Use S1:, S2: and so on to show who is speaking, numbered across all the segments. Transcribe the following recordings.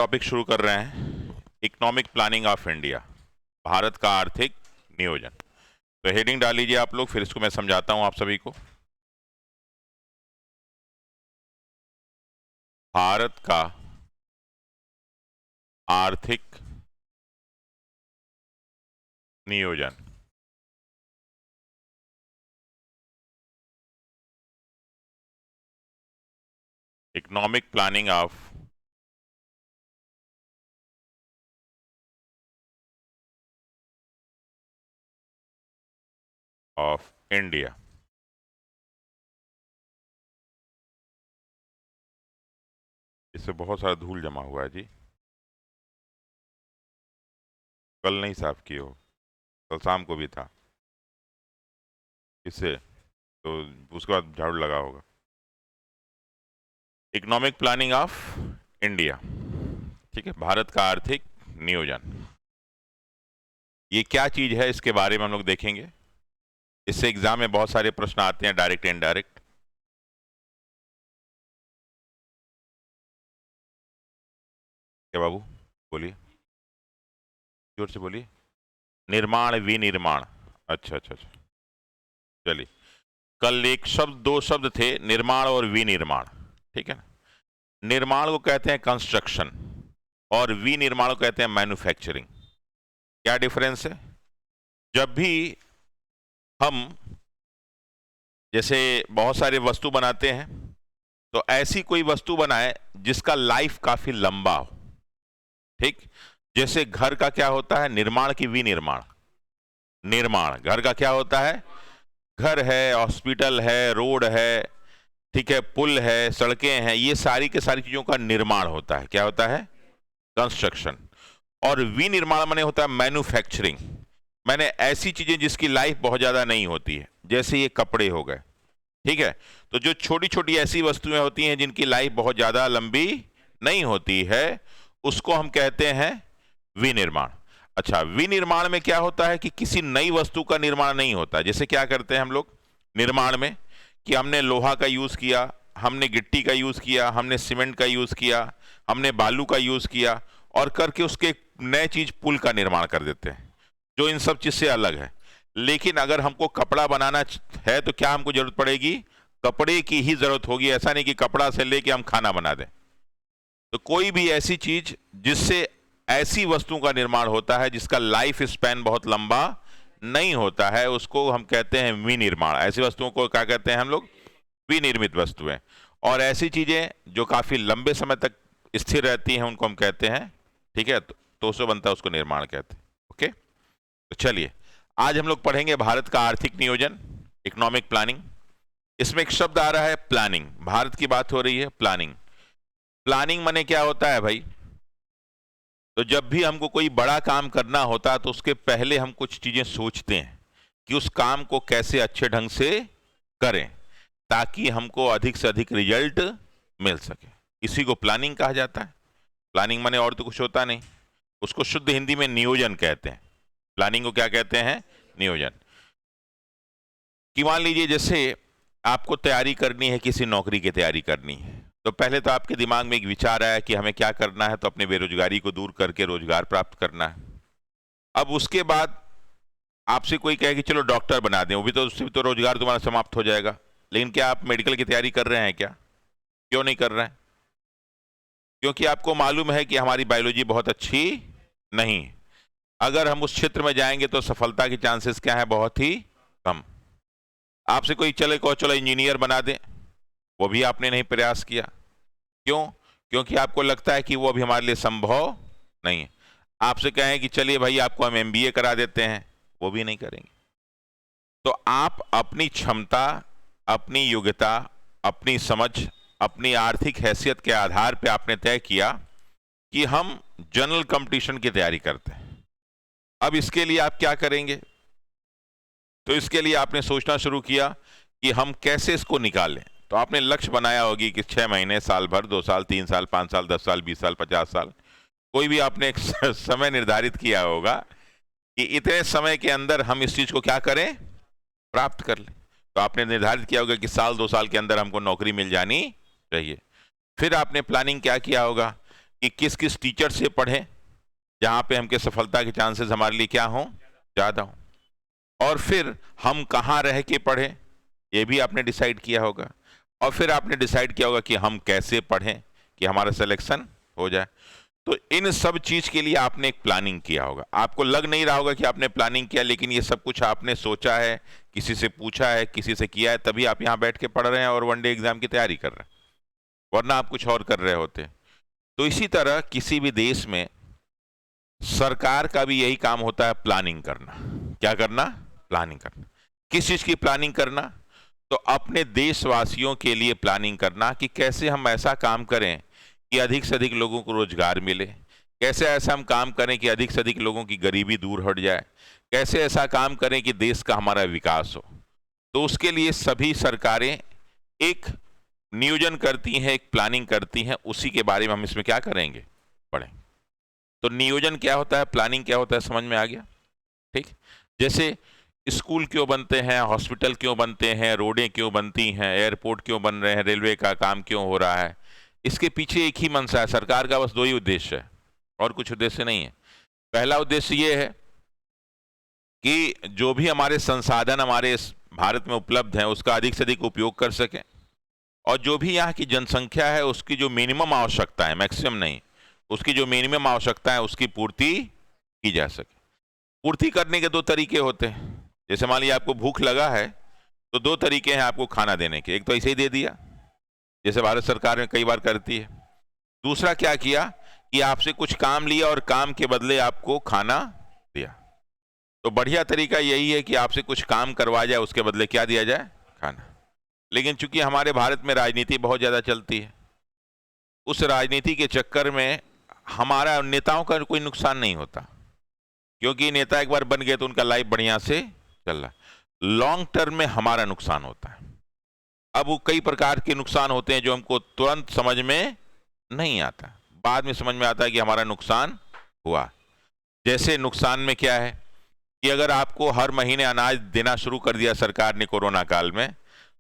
S1: Topic शुरू कर रहे हैं, economic planning of India, Bharat का आर्थिक नियोजन। तो हेडिंग डाल लीजिए आप लोग, फिर इसको मैं समझाता हूं आप सभी को। भारत का आर्थिक नियोजन। Economic planning of India. इससे बहुत सारा धूल जमा हुआ है जी, कल नहीं साफ किए हो, कल शाम को भी था इससे, तो उसके बाद झाड़ू लगा होगा। इकोनॉमिक प्लानिंग ऑफ इंडिया, ठीक है, भारत का आर्थिक नियोजन। ये क्या चीज है, इसके बारे में हम लोग देखेंगे। इससे एग्जाम में बहुत सारे प्रश्न आते हैं, डायरेक्ट इनडायरेक्ट। क्या बाबू, बोलिए, जोर से बोलिए। निर्माण, विनिर्माण, अच्छा अच्छा अच्छा, चलिए। कल एक शब्द, दो शब्द थे, निर्माण और विनिर्माण, ठीक है ना। निर्माण को कहते हैं कंस्ट्रक्शन और विनिर्माण को कहते हैं मैन्युफैक्चरिंग। क्या डिफरेंस है? जब भी हम जैसे बहुत सारे वस्तु बनाते हैं, तो ऐसी कोई वस्तु बनाए जिसका लाइफ काफी लंबा हो, ठीक। जैसे घर का क्या होता है, निर्माण की विनिर्माण। निर्माण, घर का क्या होता है, घर है, हॉस्पिटल है, रोड है, ठीक है, पुल है, सड़कें हैं, ये सारी के सारी चीजों का निर्माण होता है। क्या होता है? कंस्ट्रक्शन। और विनिर्माण माने होता है मैन्युफैक्चरिंग, मैंने ऐसी चीजें जिसकी लाइफ बहुत ज्यादा नहीं होती है, जैसे ये कपड़े हो गए, ठीक है। तो जो छोटी छोटी ऐसी वस्तुएं होती हैं जिनकी लाइफ बहुत ज्यादा लंबी नहीं होती है, उसको हम कहते हैं विनिर्माण। अच्छा, विनिर्माण में क्या होता है कि किसी नई वस्तु का निर्माण नहीं होता। जैसे क्या करते हैं हम लोग निर्माण में, कि हमने लोहा का यूज किया, हमने गिट्टी का यूज किया, हमने सीमेंट का यूज किया, हमने बालू का यूज किया, और करके उसके नए चीज पुल का निर्माण कर देते हैं, जो इन सब चीज से अलग है। लेकिन अगर हमको कपड़ा बनाना है तो क्या हमको जरूरत पड़ेगी? कपड़े की ही जरूरत होगी। ऐसा नहीं कि कपड़ा से लेके हम खाना बना दें। तो कोई भी ऐसी चीज जिससे ऐसी वस्तुओं का निर्माण होता है जिसका लाइफ स्पैन बहुत लंबा नहीं होता है, उसको हम कहते हैं विनिर्माण। ऐसी वस्तुओं को क्या कहते हैं हम लोग? विनिर्मित वस्तुएं। और ऐसी चीजें जो काफी लंबे समय तक स्थिर रहती हैं, उनको हम कहते हैं, ठीक है, तो उससे बनता है, उसको निर्माण कहते हैं। ओके, तो चलिए आज हम लोग पढ़ेंगे भारत का आर्थिक नियोजन, इकोनॉमिक प्लानिंग। इसमें एक शब्द आ रहा है प्लानिंग, भारत की बात हो रही है, प्लानिंग। प्लानिंग माने क्या होता है भाई? तो जब भी हमको कोई बड़ा काम करना होता है तो उसके पहले हम कुछ चीजें सोचते हैं कि उस काम को कैसे अच्छे ढंग से करें ताकि हमको अधिक से अधिक रिजल्ट मिल सके। इसी को प्लानिंग कहा जाता है। प्लानिंग माने और तो कुछ होता नहीं, उसको शुद्ध हिंदी में नियोजन कहते हैं। प्लानिंग को क्या कहते हैं? नियोजन। कि मान लीजिए जैसे आपको तैयारी करनी है, किसी नौकरी की तैयारी करनी है, तो पहले तो आपके दिमाग में एक विचार आया कि हमें क्या करना है, तो अपने बेरोजगारी को दूर करके रोजगार प्राप्त करना है। अब उसके बाद आपसे कोई कहे कि चलो डॉक्टर बना दें, वो भी तो, उससे भी तो रोजगार तुम्हारा समाप्त हो जाएगा। लेकिन क्या आप मेडिकल की तैयारी कर रहे हैं क्या? क्यों नहीं कर रहे हैं? क्योंकि आपको मालूम है कि हमारी बायोलॉजी बहुत अच्छी नहीं। अगर हम उस क्षेत्र में जाएंगे तो सफलता के चांसेस क्या है? बहुत ही कम। आपसे कोई चले को चलो इंजीनियर बना दें, वो भी आपने नहीं प्रयास किया। क्यों? क्योंकि आपको लगता है कि वो अभी हमारे लिए संभव नहीं है। आपसे कहें कि चलिए भाई आपको हम एमबीए करा देते हैं, वो भी नहीं करेंगे। तो आप अपनी क्षमता, अपनी योग्यता, अपनी समझ, अपनी आर्थिक हैसियत के आधार पर आपने तय किया कि हम जनरल कंपटीशन की तैयारी करते हैं। अब इसके लिए आप क्या करेंगे? तो इसके लिए आपने सोचना शुरू किया कि हम कैसे इसको निकालें। तो आपने लक्ष्य बनाया होगी कि 6 महीने, साल भर, 2 साल, 3 साल, 5 साल, 10 साल, 20 साल, 50 साल, कोई भी आपने एक समय निर्धारित किया होगा कि इतने समय के अंदर हम इस चीज को क्या करें? प्राप्त कर लें। तो आपने निर्धारित किया होगा कि साल 2 साल के अंदर हमको नौकरी मिल जानी चाहिए। फिर आपने प्लानिंग क्या किया होगा? कि किस किस टीचर से पढ़ें जहाँ पे हमके सफलता के चांसेस हमारे लिए क्या हों, ज़्यादा हों, और फिर हम कहाँ रह के पढ़ें ये भी आपने डिसाइड किया होगा, और फिर आपने डिसाइड किया होगा कि हम कैसे पढ़ें कि हमारा सिलेक्शन हो जाए। तो इन सब चीज के लिए आपने एक प्लानिंग किया होगा। आपको लग नहीं रहा होगा कि आपने प्लानिंग किया, लेकिन ये सब कुछ आपने सोचा है, किसी से पूछा है, किसी से किया है, तभी आप यहाँ बैठ के पढ़ रहे हैं और वनडे एग्जाम की तैयारी कर रहे हैं, वरना आप कुछ और कर रहे होते। तो इसी तरह किसी भी देश में सरकार का भी यही काम होता है, प्लानिंग करना। क्या करना? प्लानिंग करना। किस चीज की प्लानिंग करना? तो अपने देशवासियों के लिए प्लानिंग करना कि कैसे हम ऐसा काम करें कि अधिक से अधिक लोगों को रोजगार मिले, कैसे ऐसा हम काम करें कि अधिक से अधिक लोगों की गरीबी दूर हट जाए, कैसे ऐसा काम करें कि देश का हमारा विकास हो। तो उसके लिए सभी सरकारें एक नियोजन करती हैं, एक प्लानिंग करती हैं। उसी के बारे में हम इसमें क्या करेंगे, पढ़ें। तो नियोजन क्या होता है, प्लानिंग क्या होता है, समझ में आ गया? ठीक। जैसे स्कूल क्यों बनते हैं, हॉस्पिटल क्यों बनते हैं, रोडें क्यों बनती हैं, एयरपोर्ट क्यों बन रहे हैं, रेलवे का काम क्यों हो रहा है, इसके पीछे एक ही मंशा है। सरकार का बस दो ही उद्देश्य है और कुछ उद्देश्य नहीं है। पहला उद्देश्य ये है कि जो भी हमारे संसाधन हमारे भारत में उपलब्ध हैं उसका अधिक से अधिक उपयोग कर सकें, और जो भी यहाँ की जनसंख्या है उसकी जो मिनिमम आवश्यकता है, मैक्सिमम नहीं, उसकी जो मिनिमम आवश्यकता है उसकी पूर्ति की जा सके। पूर्ति करने के दो तरीके होते हैं। जैसे मान लीजिए आपको भूख लगा है तो दो तरीके हैं आपको खाना देने के। एक तो ऐसे ही दे दिया, जैसे भारत सरकार में कई बार करती है। दूसरा क्या किया कि आपसे कुछ काम लिया और काम के बदले आपको खाना दिया। तो बढ़िया तरीका यही है कि आपसे कुछ काम करवा जाए, उसके बदले क्या दिया जाए, खाना। लेकिन चूंकि हमारे भारत में राजनीति बहुत ज़्यादा चलती है, उस राजनीति के चक्कर में हमारा नेताओं का कोई नुकसान नहीं होता, क्योंकि नेता एक बार बन गए तो उनका लाइफ बढ़िया से चल रहा। लॉन्ग टर्म में हमारा नुकसान होता है। अब वो कई प्रकार के नुकसान होते हैं जो हमको तुरंत समझ में नहीं आता, बाद में समझ में आता है कि हमारा नुकसान हुआ। जैसे नुकसान में क्या है कि अगर आपको हर महीने अनाज देना शुरू कर दिया सरकार ने कोरोना काल में,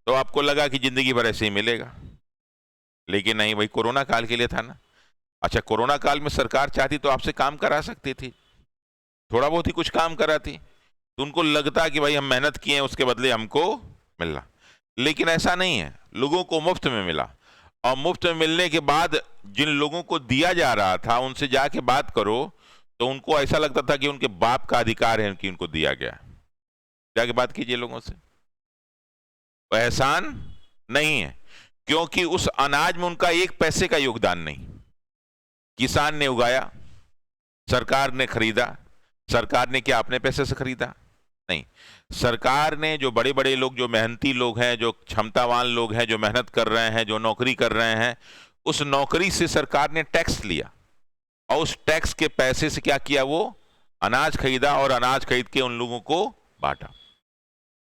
S1: तो आपको लगा कि जिंदगी भर ऐसे ही मिलेगा, लेकिन नहीं, वही कोरोना काल के लिए था ना। अच्छा, कोरोना काल में सरकार चाहती तो आपसे काम करा सकती थी, थोड़ा बहुत ही कुछ काम कराती, तो उनको लगता कि भाई हम मेहनत किए हैं उसके बदले हमको मिल रहा। लेकिन ऐसा नहीं है, लोगों को मुफ्त में मिला, और मुफ्त में मिलने के बाद जिन लोगों को दिया जा रहा था उनसे जाके बात करो तो उनको ऐसा लगता था कि उनके बाप का अधिकार है कि उनको दिया गया। जाके बात कीजिए लोगों से, वो एहसान नहीं है, क्योंकि उस अनाज में उनका एक पैसे का योगदान नहीं। किसान ने उगाया, सरकार ने खरीदा। सरकार ने क्या अपने पैसे से खरीदा? नहीं। सरकार ने, जो बड़े बड़े लोग, जो मेहनती लोग हैं, जो क्षमतावान लोग हैं, जो मेहनत कर रहे हैं, जो नौकरी कर रहे हैं, उस नौकरी से सरकार ने टैक्स लिया, और उस टैक्स के पैसे से क्या किया, वो अनाज खरीदा, और अनाज खरीद के उन लोगों को बांटा।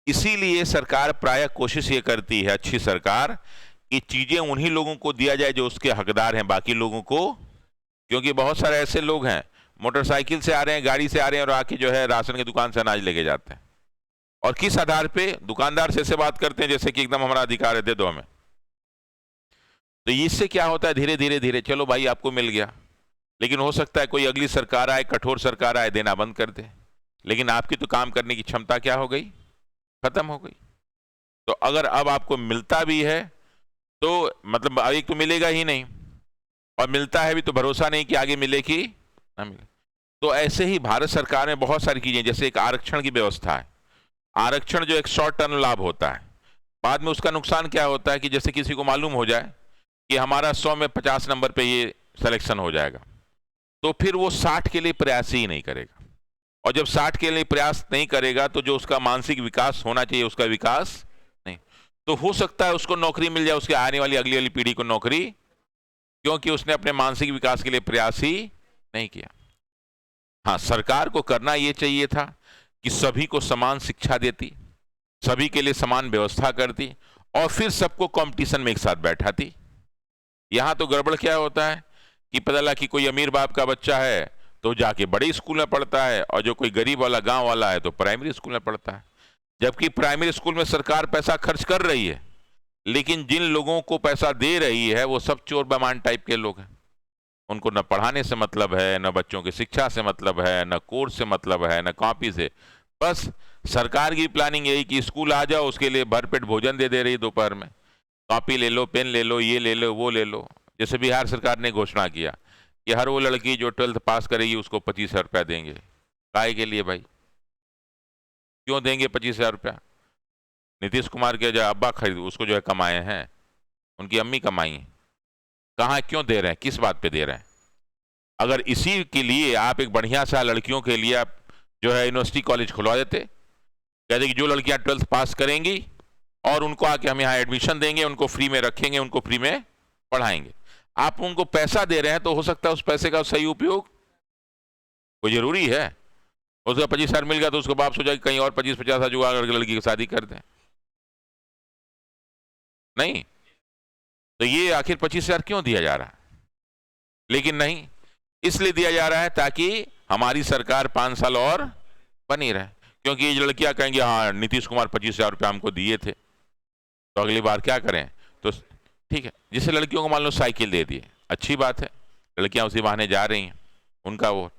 S1: इसीलिए सरकार प्रायः कोशिश ये करती है, अच्छी सरकार, कि चीजें उन्हीं लोगों को दिया जाए जो उसके हकदार हैं, बाकी लोगों को, क्योंकि बहुत सारे ऐसे लोग हैं मोटरसाइकिल से आ रहे हैं, गाड़ी से आ रहे हैं, और आके जो है राशन की दुकान से अनाज लेके जाते हैं, और किस आधार पे? दुकानदार से ऐसे बात करते हैं जैसे कि एकदम हमारा अधिकार है, दे दो हमें। तो इससे क्या होता है, धीरे धीरे धीरे, चलो भाई आपको मिल गया, लेकिन हो सकता है कोई अगली सरकार आए, कठोर सरकार आए, देना बंद कर दे, लेकिन आपकी तो काम करने की क्षमता क्या हो गई, खत्म हो गई। तो अगर अब आपको मिलता भी है तो मतलब एक तो मिलेगा ही नहीं, और मिलता है भी तो भरोसा नहीं कि आगे मिले कि ना मिले। तो ऐसे ही भारत सरकार में बहुत सारी चीजें, जैसे एक आरक्षण की व्यवस्था है। आरक्षण जो एक शॉर्ट टर्म लाभ होता है, बाद में उसका नुकसान क्या होता है कि जैसे किसी को मालूम हो जाए कि हमारा 100 में 50 नंबर पे ये सिलेक्शन हो जाएगा, तो फिर वो 60 के लिए प्रयास ही नहीं करेगा, और जब 60 के लिए प्रयास नहीं करेगा तो जो उसका मानसिक विकास होना चाहिए उसका विकास नहीं। तो हो सकता है उसको नौकरी मिल जाए, उसके आने वाली अगली वाली पीढ़ी को नौकरी, क्योंकि उसने अपने मानसिक विकास के लिए प्रयास ही नहीं किया। हाँ, सरकार को करना यह चाहिए था कि सभी को समान शिक्षा देती, सभी के लिए समान व्यवस्था करती, और फिर सबको कंपटीशन में एक साथ बैठाती। यहां तो गड़बड़ क्या होता है कि पता लगा कि कोई अमीर बाप का बच्चा है तो जाके बड़े स्कूल में पढ़ता है, और जो कोई गरीब वाला गांव वाला है तो प्राइमरी स्कूल में पढ़ता है। जबकि प्राइमरी स्कूल में सरकार पैसा खर्च कर रही है, लेकिन जिन लोगों को पैसा दे रही है वो सब चोर बेईमान टाइप के लोग हैं। उनको न पढ़ाने से मतलब है, न बच्चों की शिक्षा से मतलब है, न कोर्स से मतलब है, न कॉपी से। बस सरकार की प्लानिंग यही कि स्कूल आ जाओ, उसके लिए भरपेट भोजन दे रही दोपहर में, कॉपी ले लो, पेन ले लो, ये ले लो, वो ले लो। जैसे बिहार सरकार ने घोषणा किया कि हर वो लड़की जो 12th पास करेगी उसको 25,000 रुपया देंगे। काय के लिए भाई? क्यों देंगे 25,000 रुपया? नीतीश कुमार के जो अब्बा खरीद उसको जो है कमाए हैं, उनकी अम्मी कमाई है। कहाँ, क्यों दे रहे हैं, किस बात पे दे रहे हैं? अगर इसी के लिए आप एक बढ़िया सा लड़कियों के लिए आप जो है यूनिवर्सिटी कॉलेज खुलवा देते, कहते कि जो लड़कियां 12th पास करेंगी और उनको आके हम यहाँ एडमिशन देंगे, उनको फ्री में रखेंगे, उनको फ्री में पढ़ाएंगे। आप उनको पैसा दे रहे हैं तो हो सकता है उस पैसे का सही उपयोग कोई जरूरी है। उसका 25,000 मिल गया तो उसको बाप सोचा कि कहीं और 25-50,000 जुगाड़ करके लड़की की शादी कर दें। नहीं, तो ये आखिर 25,000 क्यों दिया जा रहा है? लेकिन नहीं, इसलिए दिया जा रहा है ताकि हमारी सरकार 5 साल और बनी रहे। क्योंकि ये लड़कियां कहेंगे हाँ नीतीश कुमार 25,000 रुपये हमको दिए थे, तो अगली बार क्या करें? तो ठीक है, जिससे लड़कियों को मान लो साइकिल दे दिए, अच्छी बात है, लड़कियां उसी बहाने जा रही हैं, उनका वो।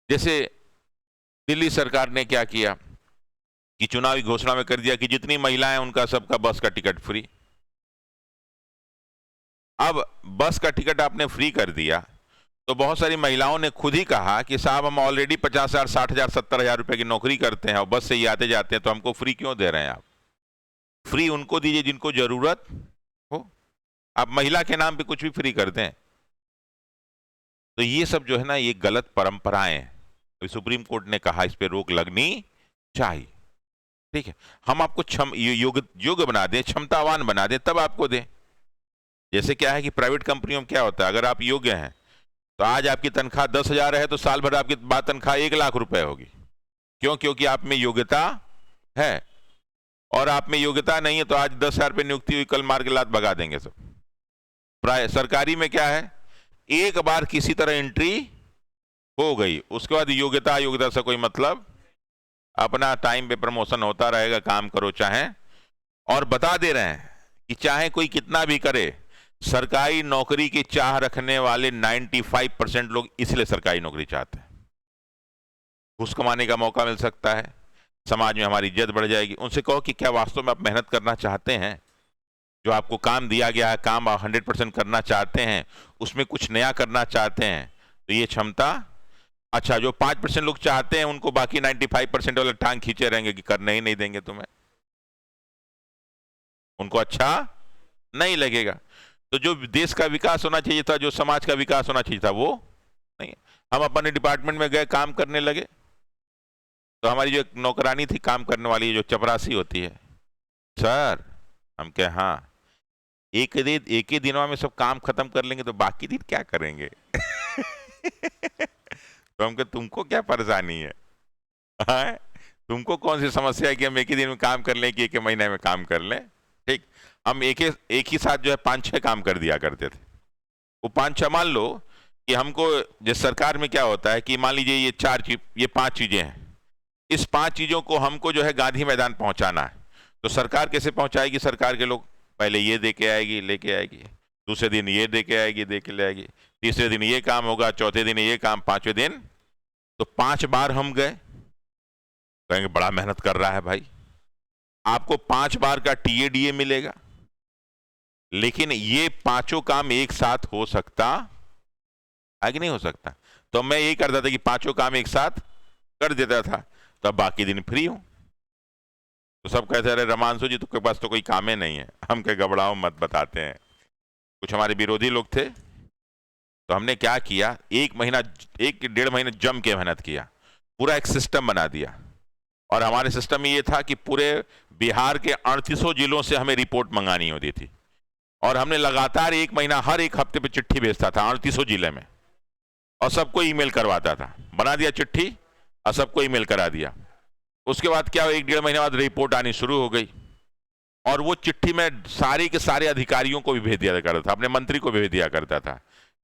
S1: जैसे दिल्ली सरकार ने क्या किया कि चुनावी घोषणा में कर दिया कि जितनी महिलाएं उनका सबका बस का टिकट फ्री। अब बस का टिकट आपने फ्री कर दिया तो बहुत सारी महिलाओं ने खुद ही कहा कि साहब हम ऑलरेडी 50,000, 60,000, 70,000 रुपए की नौकरी करते हैं और बस से ही आते जाते हैं, तो हमको फ्री क्यों दे रहे हैं आप? फ्री उनको दीजिए जिनको जरूरत हो। आप महिला के नाम पे कुछ भी फ्री कर दें तो ये सब जो है ना, ये गलत परंपराएं हैं। तो सुप्रीम कोर्ट ने कहा इस पे रोक लगनी चाहिए। ठीक है, हम आपको योग्य बना दें, क्षमतावान बना दें, तब आपको दें। जैसे क्या है कि प्राइवेट कंपनियों में क्या होता है, अगर आप योग्य हैं तो आज आपकी तनख्वाह 10,000 है तो साल भर आपकी बाद तनख्वाह 1,00,000 रुपए होगी। क्यों? क्योंकि आप में योग्यता है। और आप में योग्यता नहीं है तो आज 10,000 रुपये नियुक्ति हुई, कल मार के लात भगा देंगे सब। सरकारी में क्या है, एक बार किसी तरह एंट्री हो गई, उसके बाद योग्यता से कोई मतलब, अपना टाइम पे प्रमोशन होता रहेगा, काम करो चाहे। और बता दे रहे हैं कि चाहे कोई कितना भी करे, सरकारी नौकरी की चाह रखने वाले 95% लोग इसलिए सरकारी नौकरी चाहते हैं। घूस कमाने का मौका मिल सकता है, समाज में हमारी इज्जत बढ़ जाएगी। उनसे कहो कि क्या वास्तव में आप मेहनत करना चाहते हैं? जो आपको काम दिया गया है, काम आप 100% करना चाहते हैं, उसमें कुछ नया करना चाहते हैं, तो ये क्षमता। अच्छा, जो 5% लोग चाहते हैं उनको बाकी 95% वाले टांग खींचे रहेंगे कि करने ही नहीं देंगे तुम्हें, उनको अच्छा नहीं लगेगा। तो जो देश का विकास होना चाहिए था, जो समाज का विकास होना चाहिए था, वो नहीं। हम अपने डिपार्टमेंट में गए, काम करने लगे, तो हमारी जो नौकरानी थी काम करने वाली, जो चपरासी होती है, सर हम कहे हाँ एक ही दिनों में सब काम खत्म कर लेंगे तो बाकी दिन क्या करेंगे? तो हम कहे तुमको क्या परेशानी है? तुमको कौन सी समस्या है कि हम एक ही दिन में काम कर लें कि एक महीने में काम कर लें? ठीक, हम एक ही साथ जो है 5-6 काम कर दिया करते थे। वो 5-6 मान लो कि हमको, जिस सरकार में क्या होता है कि मान लीजिए ये 5 चीजें हैं, इस 5 चीजों को हमको जो है गांधी मैदान पहुंचाना है। तो सरकार कैसे पहुंचाएगी? सरकार के लोग पहले ये दे के आएगी, लेके आएगी, दूसरे दिन ये दे के आएगी, दे के ले आएगी, तीसरे दिन ये काम होगा, चौथे दिन ये काम, 5वें दिन। तो 5 बार हम गए, कहेंगे बड़ा मेहनत कर रहा है भाई। आपको 5 बार का टीएडीए मिलेगा, लेकिन ये 5 काम एक साथ हो सकता है कि नहीं हो सकता? तो मैं यही करता था कि 5 काम एक साथ कर देता था, तब बाकी दिन फ्री हूं। तो सब कहते अरे रमांशु जी तुमके पास तो कोई काम ही नहीं है। हम कहे घबराओ मत, बताते हैं। कुछ हमारे विरोधी लोग थे, तो हमने क्या किया, 1-1.5 महीने जम के मेहनत किया, पूरा एक सिस्टम बना दिया। और हमारे सिस्टम में ये था कि पूरे बिहार के 38 जिलों से हमें रिपोर्ट मंगानी होती थी, और हमने लगातार 1 महीना हर एक हफ्ते पे चिट्ठी भेजता था 38 जिले में, और सबको ईमेल करवाता था। बना दिया चिट्ठी और सबको ईमेल करा दिया। उसके बाद क्या, 1-1.5 महीने बाद रिपोर्ट आनी शुरू हो गई, और वो चिट्ठी में सारे के सारे अधिकारियों को भी भेज दिया करता था, अपने मंत्री को भेज दिया करता था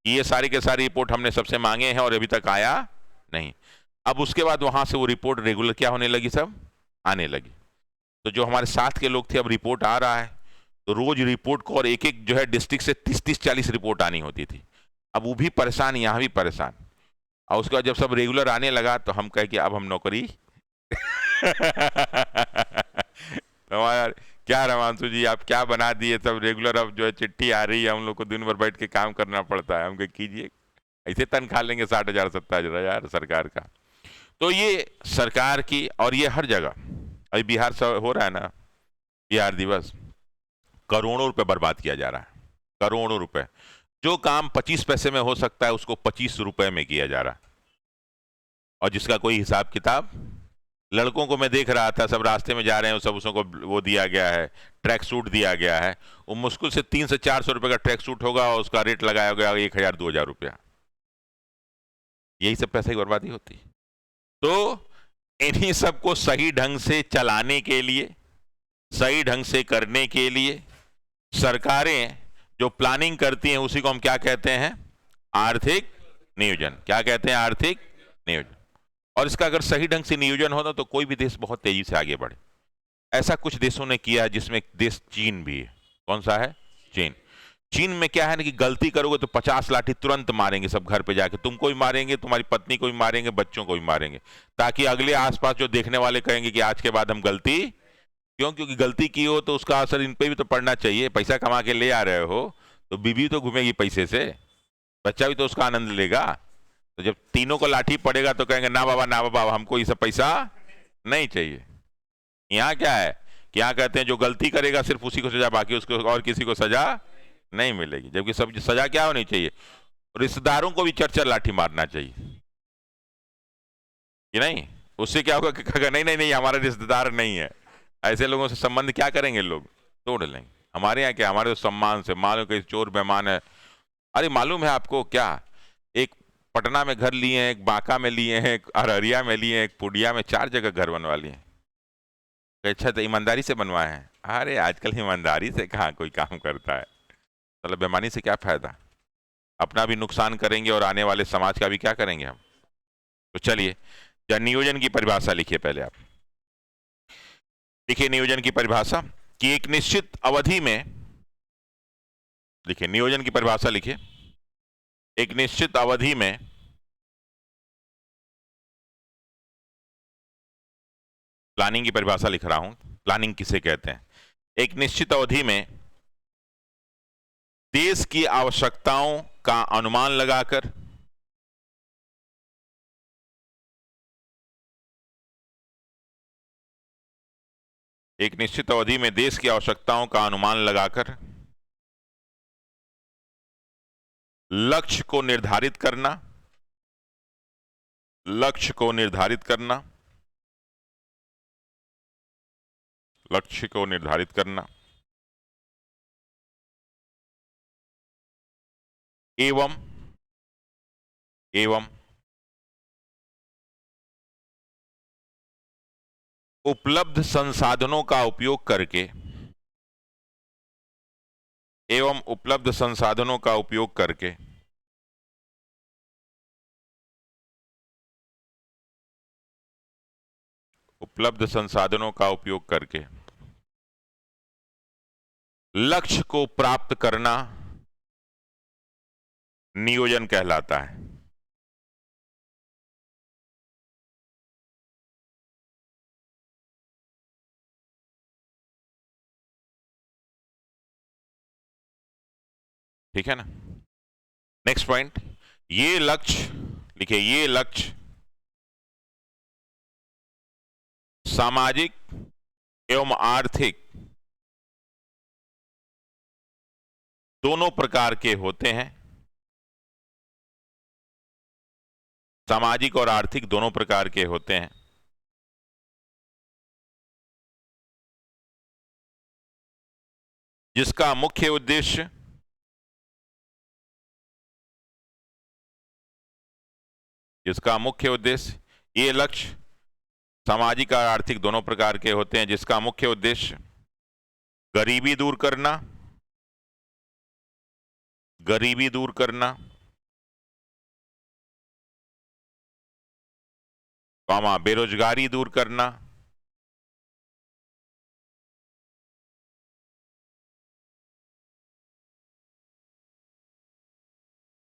S1: कि ये सारी के सारी रिपोर्ट हमने सबसे मांगे हैं और अभी तक आया नहीं। अब उसके बाद वहां से वो रिपोर्ट रेगुलर क्या होने लगी, सब आने लगी। तो जो हमारे साथ के लोग थे, अब रिपोर्ट आ रहा है तो रोज रिपोर्ट को, और एक जो है डिस्ट्रिक्ट से 30-40 रिपोर्ट आनी होती थी। अब वो भी परेशान, यहाँ भी परेशान। और उसके बाद जब सब रेगुलर आने लगा तो हम कहे कि अब हम नौकरी तो यार क्या रमांशु जी आप क्या बना दिए, सब रेगुलर अब जो है चिट्ठी आ रही है, हम लोग को दिन भर बैठ के काम करना पड़ता है। हम कहे कीजिए, ऐसे तनख्वाह लेंगे 60,000 70,000 सरकार का। तो ये सरकार की, और ये हर जगह अभी बिहार से हो रहा है ना, बिहार दिवस, करोड़ों रुपए बर्बाद किया जा रहा है, करोड़ों रुपए। जो काम 25 पैसे में हो सकता है उसको 25 रुपए में किया जा रहा है, और जिसका कोई हिसाब किताब। लड़कों को मैं देख रहा था, सब रास्ते में जा रहे हैं, सब उसको वो दिया गया है, ट्रैक सूट दिया गया है। वो मुश्किल से 300 से 400 रुपए का ट्रैक सूट होगा और उसका रेट लगाया गया 1,000 2,000 रुपया। यही सब पैसे की बर्बादी होती है। तो इन्हीं सबको सही ढंग से चलाने के लिए, सही ढंग से करने के लिए सरकारें जो प्लानिंग करती हैं उसी को हम क्या कहते हैं, आर्थिक नियोजन। क्या कहते हैं, आर्थिक नियोजन। और इसका अगर सही ढंग से नियोजन होता तो कोई भी देश बहुत तेजी से आगे बढ़े। ऐसा कुछ देशों ने किया है, जिसमें देश चीन भी है। कौन सा है, चीन। चीन में क्या है ना कि गलती करोगे तो 50 लाठी तुरंत मारेंगे, सब घर पे जाके तुमको भी मारेंगे, तुम्हारी पत्नी को भी मारेंगे, बच्चों को भी मारेंगे, ताकि अगले आसपास जो देखने वाले कहेंगे कि आज के बाद हम गलती, क्यों, क्योंकि गलती की हो तो उसका असर इन पे भी तो पड़ना चाहिए। पैसा कमा के ले आ रहे हो तो बीवी तो घूमेगी पैसे से, बच्चा भी तो उसका आनंद लेगा। तो जब तीनों को लाठी पड़ेगा तो कहेंगे ना बाबा ना बाबा, हमको ये सब पैसा नहीं चाहिए। यहाँ क्या है कि यहाँ कहते हैं जो गलती करेगा सिर्फ उसी को सजा, बाकी उसको और किसी को सजा नहीं मिलेगी। जबकि सब सजा क्या होनी चाहिए, रिश्तेदारों को भी चर चर लाठी मारना चाहिए कि नहीं। उससे क्या होगा कि कहेगा नहीं नहीं नहीं हमारा रिश्तेदार नहीं है, ऐसे लोगों से संबंध क्या करेंगे लोग, तोड़ लेंगे। हमारे यहाँ क्या, हमारे तो सम्मान से, मालूम कि चोर मेहमान है। अरे मालूम है आपको क्या, एक पटना में घर लिए हैं, एक बांका में लिए हैं, एक अररिया में लिए हैं, एक पूर्णिया में, 4 जगह घर बनवा लिए हैं। अच्छा तो ईमानदारी से बनवाए हैं। अरे आजकल ईमानदारी से कहाँ कोई काम करता है, मतलब बेईमानी से क्या फायदा, अपना भी नुकसान करेंगे और आने वाले समाज का भी क्या करेंगे हम। तो चलिए नियोजन की परिभाषा लिखिए पहले आप। देखिए नियोजन की परिभाषा कि एक निश्चित अवधि में, देखिए नियोजन की परिभाषा लिखिए, एक निश्चित अवधि में प्लानिंग की परिभाषा लिख रहा हूं, प्लानिंग किसे कहते हैं, एक निश्चित अवधि में देश की आवश्यकताओं का अनुमान लगाकर एक निश्चित अवधि में देश की आवश्यकताओं का अनुमान लगाकर लक्ष्य को निर्धारित करना, लक्ष्य को निर्धारित करना, लक्ष्य को निर्धारित करना एवं एवं उपलब्ध संसाधनों का उपयोग करके, एवं उपलब्ध संसाधनों का उपयोग करके उपलब्ध संसाधनों का उपयोग करके लक्ष्य को प्राप्त करना नियोजन कहलाता है। ठीक है ना। नेक्स्ट पॉइंट, ये लक्ष्य लिखिए, ये लक्ष्य सामाजिक एवं आर्थिक दोनों प्रकार के होते हैं, सामाजिक और आर्थिक दोनों प्रकार के होते हैं, जिसका मुख्य उद्देश्य ये लक्ष्य सामाजिक और आर्थिक दोनों प्रकार के होते हैं, जिसका मुख्य उद्देश्य गरीबी दूर करना, गरीबी दूर करना, बेरोजगारी दूर करना,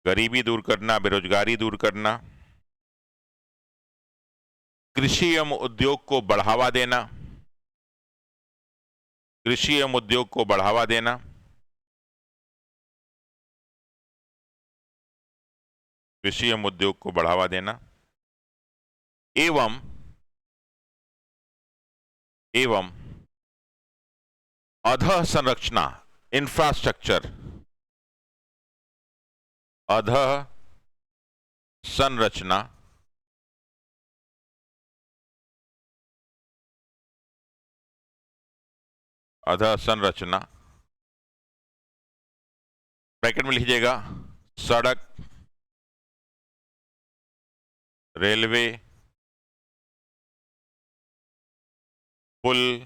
S1: गरीबी दूर करना, बेरोजगारी दूर करना, कृषि एवं उद्योग को बढ़ावा देना, कृषि एवं उद्योग को बढ़ावा देना, कृषि एवं उद्योग को बढ़ावा देना, एवं एवं अधः संरचना, इंफ्रास्ट्रक्चर, अधः संरचना, अधः संरचना, ब्रैकेट में लिखिएगा, सड़क, रेलवे, पुल,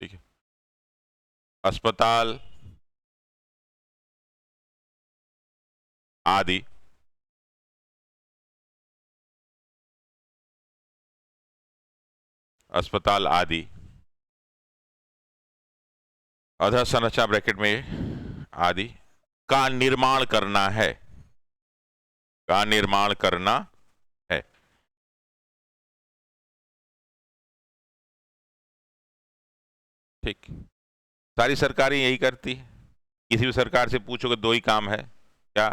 S1: ठीक है, अस्पताल आदि, अस्पताल आदि, अधः संरचना ब्रैकेट में आदि का निर्माण करना है, का निर्माण करना है। ठीक, सारी सरकारें यही करती है। किसी भी सरकार से पूछोगे दो ही काम है, क्या?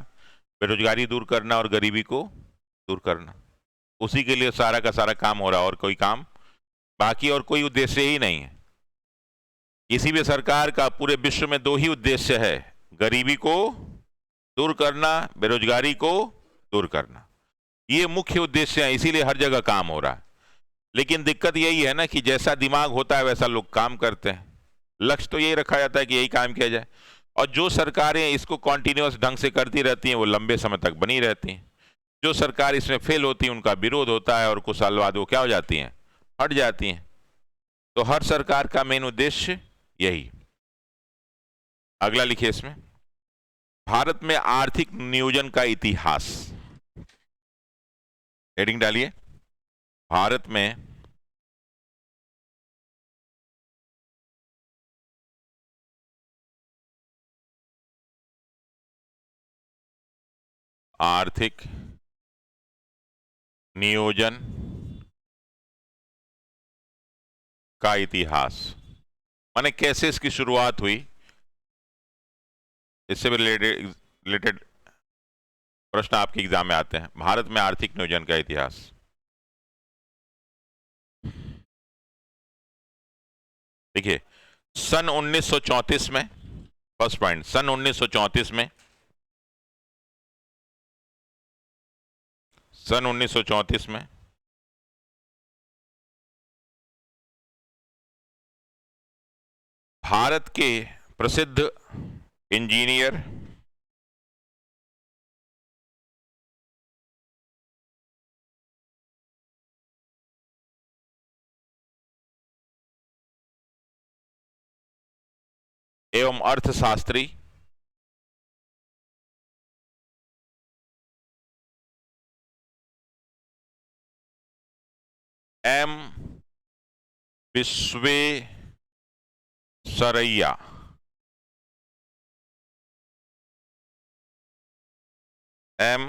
S1: बेरोजगारी दूर करना और गरीबी को दूर करना। उसी के लिए सारा का सारा काम हो रहा है, और कोई काम बाकी और कोई उद्देश्य ही नहीं है। किसी भी सरकार का पूरे विश्व में दो ही उद्देश्य है, गरीबी को दूर करना, बेरोजगारी को दूर करना। ये मुख्य उद्देश्य है, इसीलिए हर जगह काम हो रहा है। लेकिन दिक्कत यही है ना कि जैसा दिमाग होता है वैसा लोग काम करते हैं। लक्ष्य तो यही रखा जाता है कि यही काम किया जाए, और जो सरकारें इसको कॉन्टिन्यूअस ढंग से करती रहती हैं वो लंबे समय तक बनी रहती हैं। जो सरकार इसमें फेल होती है उनका विरोध होता है, और कुछ साल बाद वो क्या हो जाती हैं? हट जाती हैं। तो हर सरकार का मेन उद्देश्य यही। अगला लिखिए इसमें, भारत में आर्थिक नियोजन का इतिहास। हेडिंग डालिए, भारत में आर्थिक नियोजन का इतिहास, माने कैसे इसकी शुरुआत हुई, इससे रिलेटेड प्रश्न आपके एग्जाम में आते हैं। भारत में आर्थिक नियोजन का इतिहास, देखिए सन 1934 में, फर्स्ट पॉइंट, सन 1934 में, सन 1934 में भारत के प्रसिद्ध इंजीनियर एवं अर्थशास्त्री M Visvesvaraya M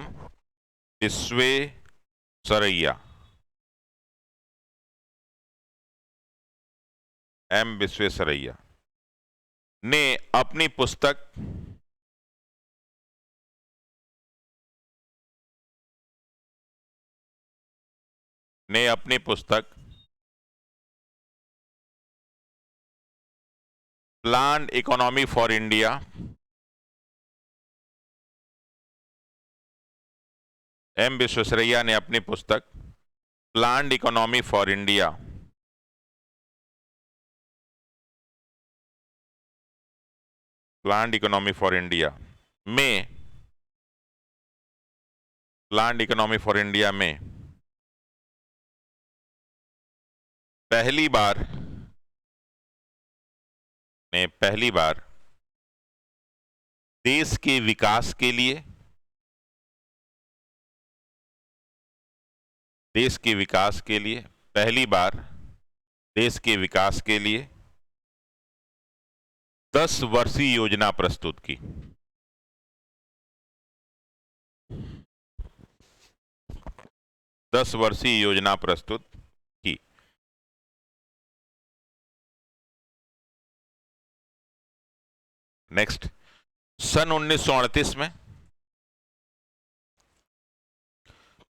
S1: Visvesvaraya M Visvesvaraya ने अपनी पुस्तक planned economy for India, M Visvesvaraya ने अपनी पुस्तक planned economy for India planned economy for India में प्लान्ड इकोनॉमी फॉर इंडिया में पहली बार देश के विकास के लिए पहली बार देश के विकास के लिए 10 वर्षीय योजना प्रस्तुत की। 10 वर्षीय योजना प्रस्तुत की। नेक्स्ट, सन 1938 में,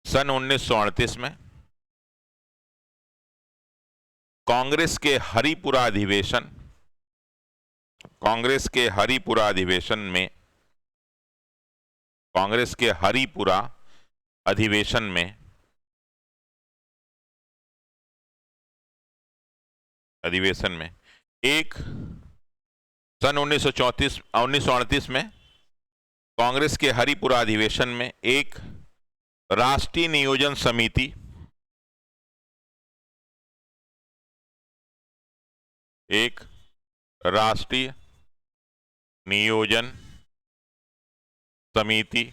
S1: सन 1938 में कांग्रेस के हरिपुरा अधिवेशन, कांग्रेस के हरिपुरा अधिवेशन में, कांग्रेस के हरिपुरा अधिवेशन में एक, सन 1938 में कांग्रेस के हरिपुरा अधिवेशन में एक राष्ट्रीय नियोजन समिति, एक राष्ट्रीय नियोजन समिति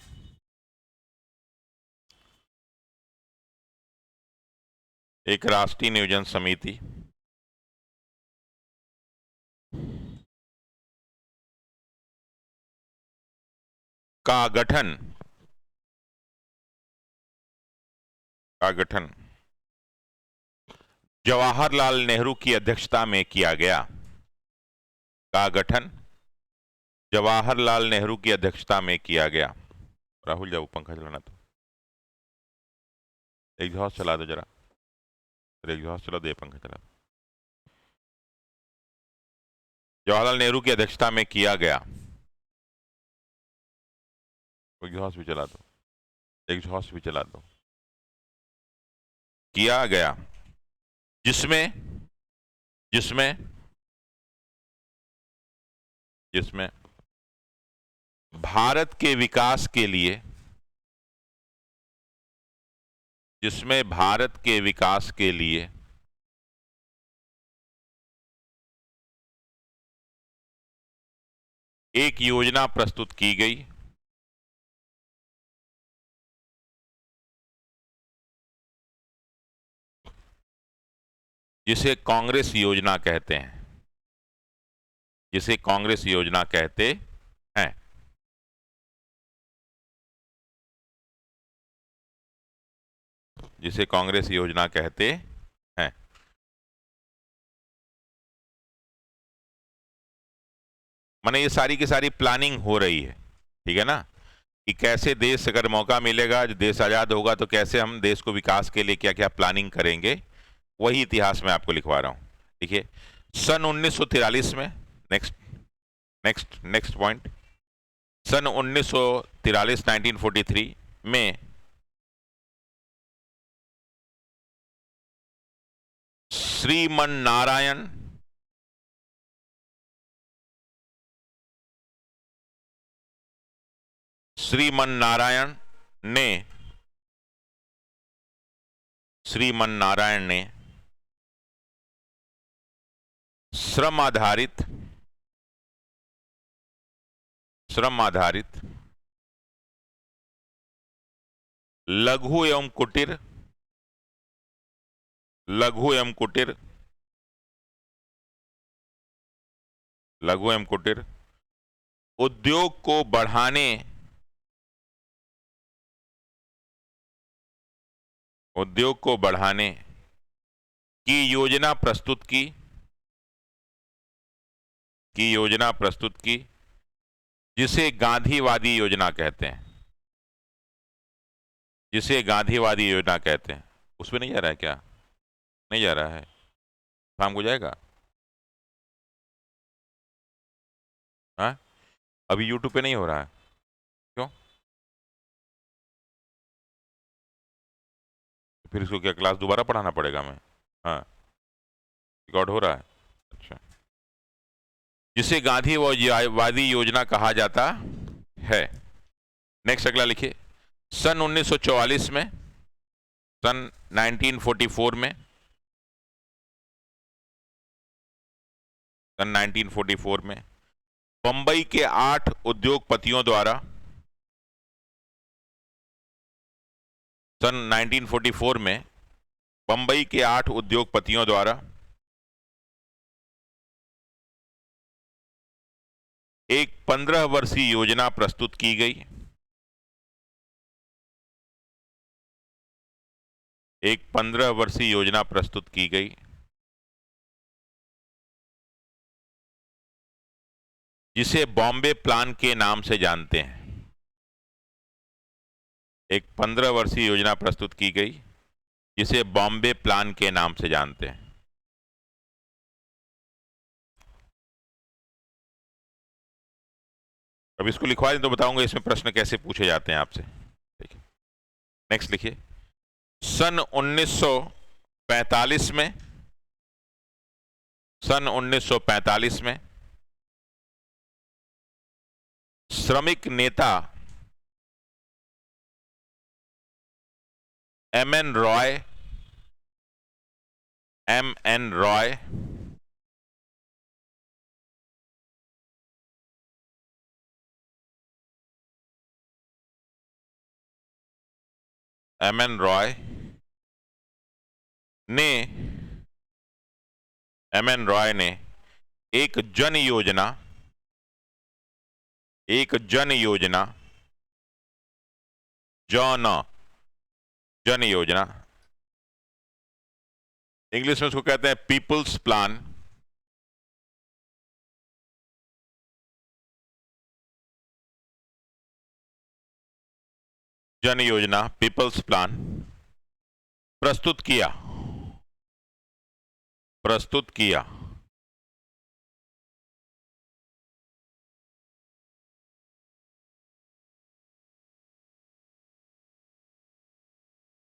S1: एक राष्ट्रीय नियोजन समिति का गठन जवाहरलाल नेहरू की अध्यक्षता में किया गया, का गठन जवाहरलाल नेहरू की अध्यक्षता में किया गया। राहुल जब पंखा चलाना तो एग्जॉस्ट चला दो जरा, एग्जॉस्ट चला दो, पंखा चला दो। जवाहरलाल नेहरू की अध्यक्षता में किया गया, एग्जॉस्ट भी चला दो, एग्जॉस्ट भी चला दो, किया गया, जिसमें भारत के विकास के लिए, जिसमें भारत के विकास के लिए एक योजना प्रस्तुत की गई, जिसे कांग्रेस योजना कहते हैं, जिसे कांग्रेस योजना कहते हैं। जिसे कांग्रेस योजना कहते हैं। माने ये सारी की सारी प्लानिंग हो रही है, ठीक है ना, कि कैसे देश, अगर मौका मिलेगा, जो देश आजाद होगा तो कैसे हम देश को विकास के लिए क्या क्या प्लानिंग करेंगे, वही इतिहास में आपको लिखवा रहा हूं। देखिए, सन 1943 में, नेक्स्ट पॉइंट, सन 1943 1943 में श्रीमन्नारायण ने श्रम आधारित लघु एवं कुटीर उद्योग को बढ़ाने की योजना प्रस्तुत की, जिसे गांधीवादी योजना कहते हैं, उसमें नहीं जा रहा है क्या? नहीं जा रहा है, शाम को जाएगा। हाँ, अभी यूट्यूब पे नहीं हो रहा है, क्यों? फिर इसको क्या क्लास दोबारा पढ़ाना पड़ेगा? मैं, हाँ, रिकॉर्ड हो रहा है, अच्छा। जिसे गांधीवादी योजना कहा जाता है। नेक्स्ट, अगला लिखिए, सन 1944 में, सन 1944 में, सन 1944 में बंबई के 8 उद्योगपतियों द्वारा, सन 1944 में बंबई के 8 उद्योगपतियों द्वारा एक 15 वर्षीय योजना प्रस्तुत की गई। एक 15 वर्षीय योजना प्रस्तुत की गई। जिसे बॉम्बे प्लान के नाम से जानते हैं। एक 15 वर्षीय योजना प्रस्तुत की गई जिसे बॉम्बे प्लान के नाम से जानते हैं। अब इसको लिखवा दें तो बताऊंगा इसमें प्रश्न कैसे पूछे जाते हैं आपसे। ठीक है, नेक्स्ट लिखिए। सन 1945 में, सन 1945 में श्रमिक नेता M.N.. Roy, M.N.. Roy M.N.. Roy ने एम.एन. रॉय ने एक जन योजना, एक जन योजना, जन योजना, इंग्लिश में उसको कहते हैं पीपल्स प्लान, जन योजना पीपल्स प्लान प्रस्तुत किया, प्रस्तुत किया।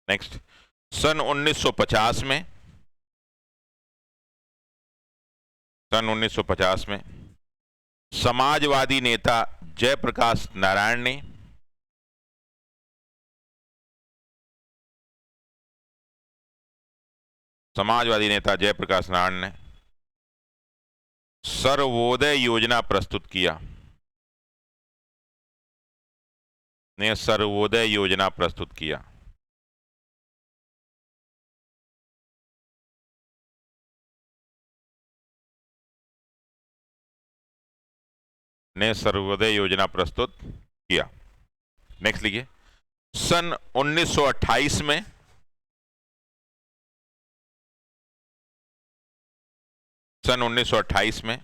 S1: नेक्स्ट, सन 1950 में, सन 1950 में समाजवादी नेता जयप्रकाश नारायण ने समाजवादी नेता जयप्रकाश नारायण ने सर्वोदय योजना प्रस्तुत किया, ने सर्वोदय योजना प्रस्तुत किया। ने सर्वोदय योजना प्रस्तुत किया। नेक्स्ट लिखिए। सन 1928 में, सन 1928 में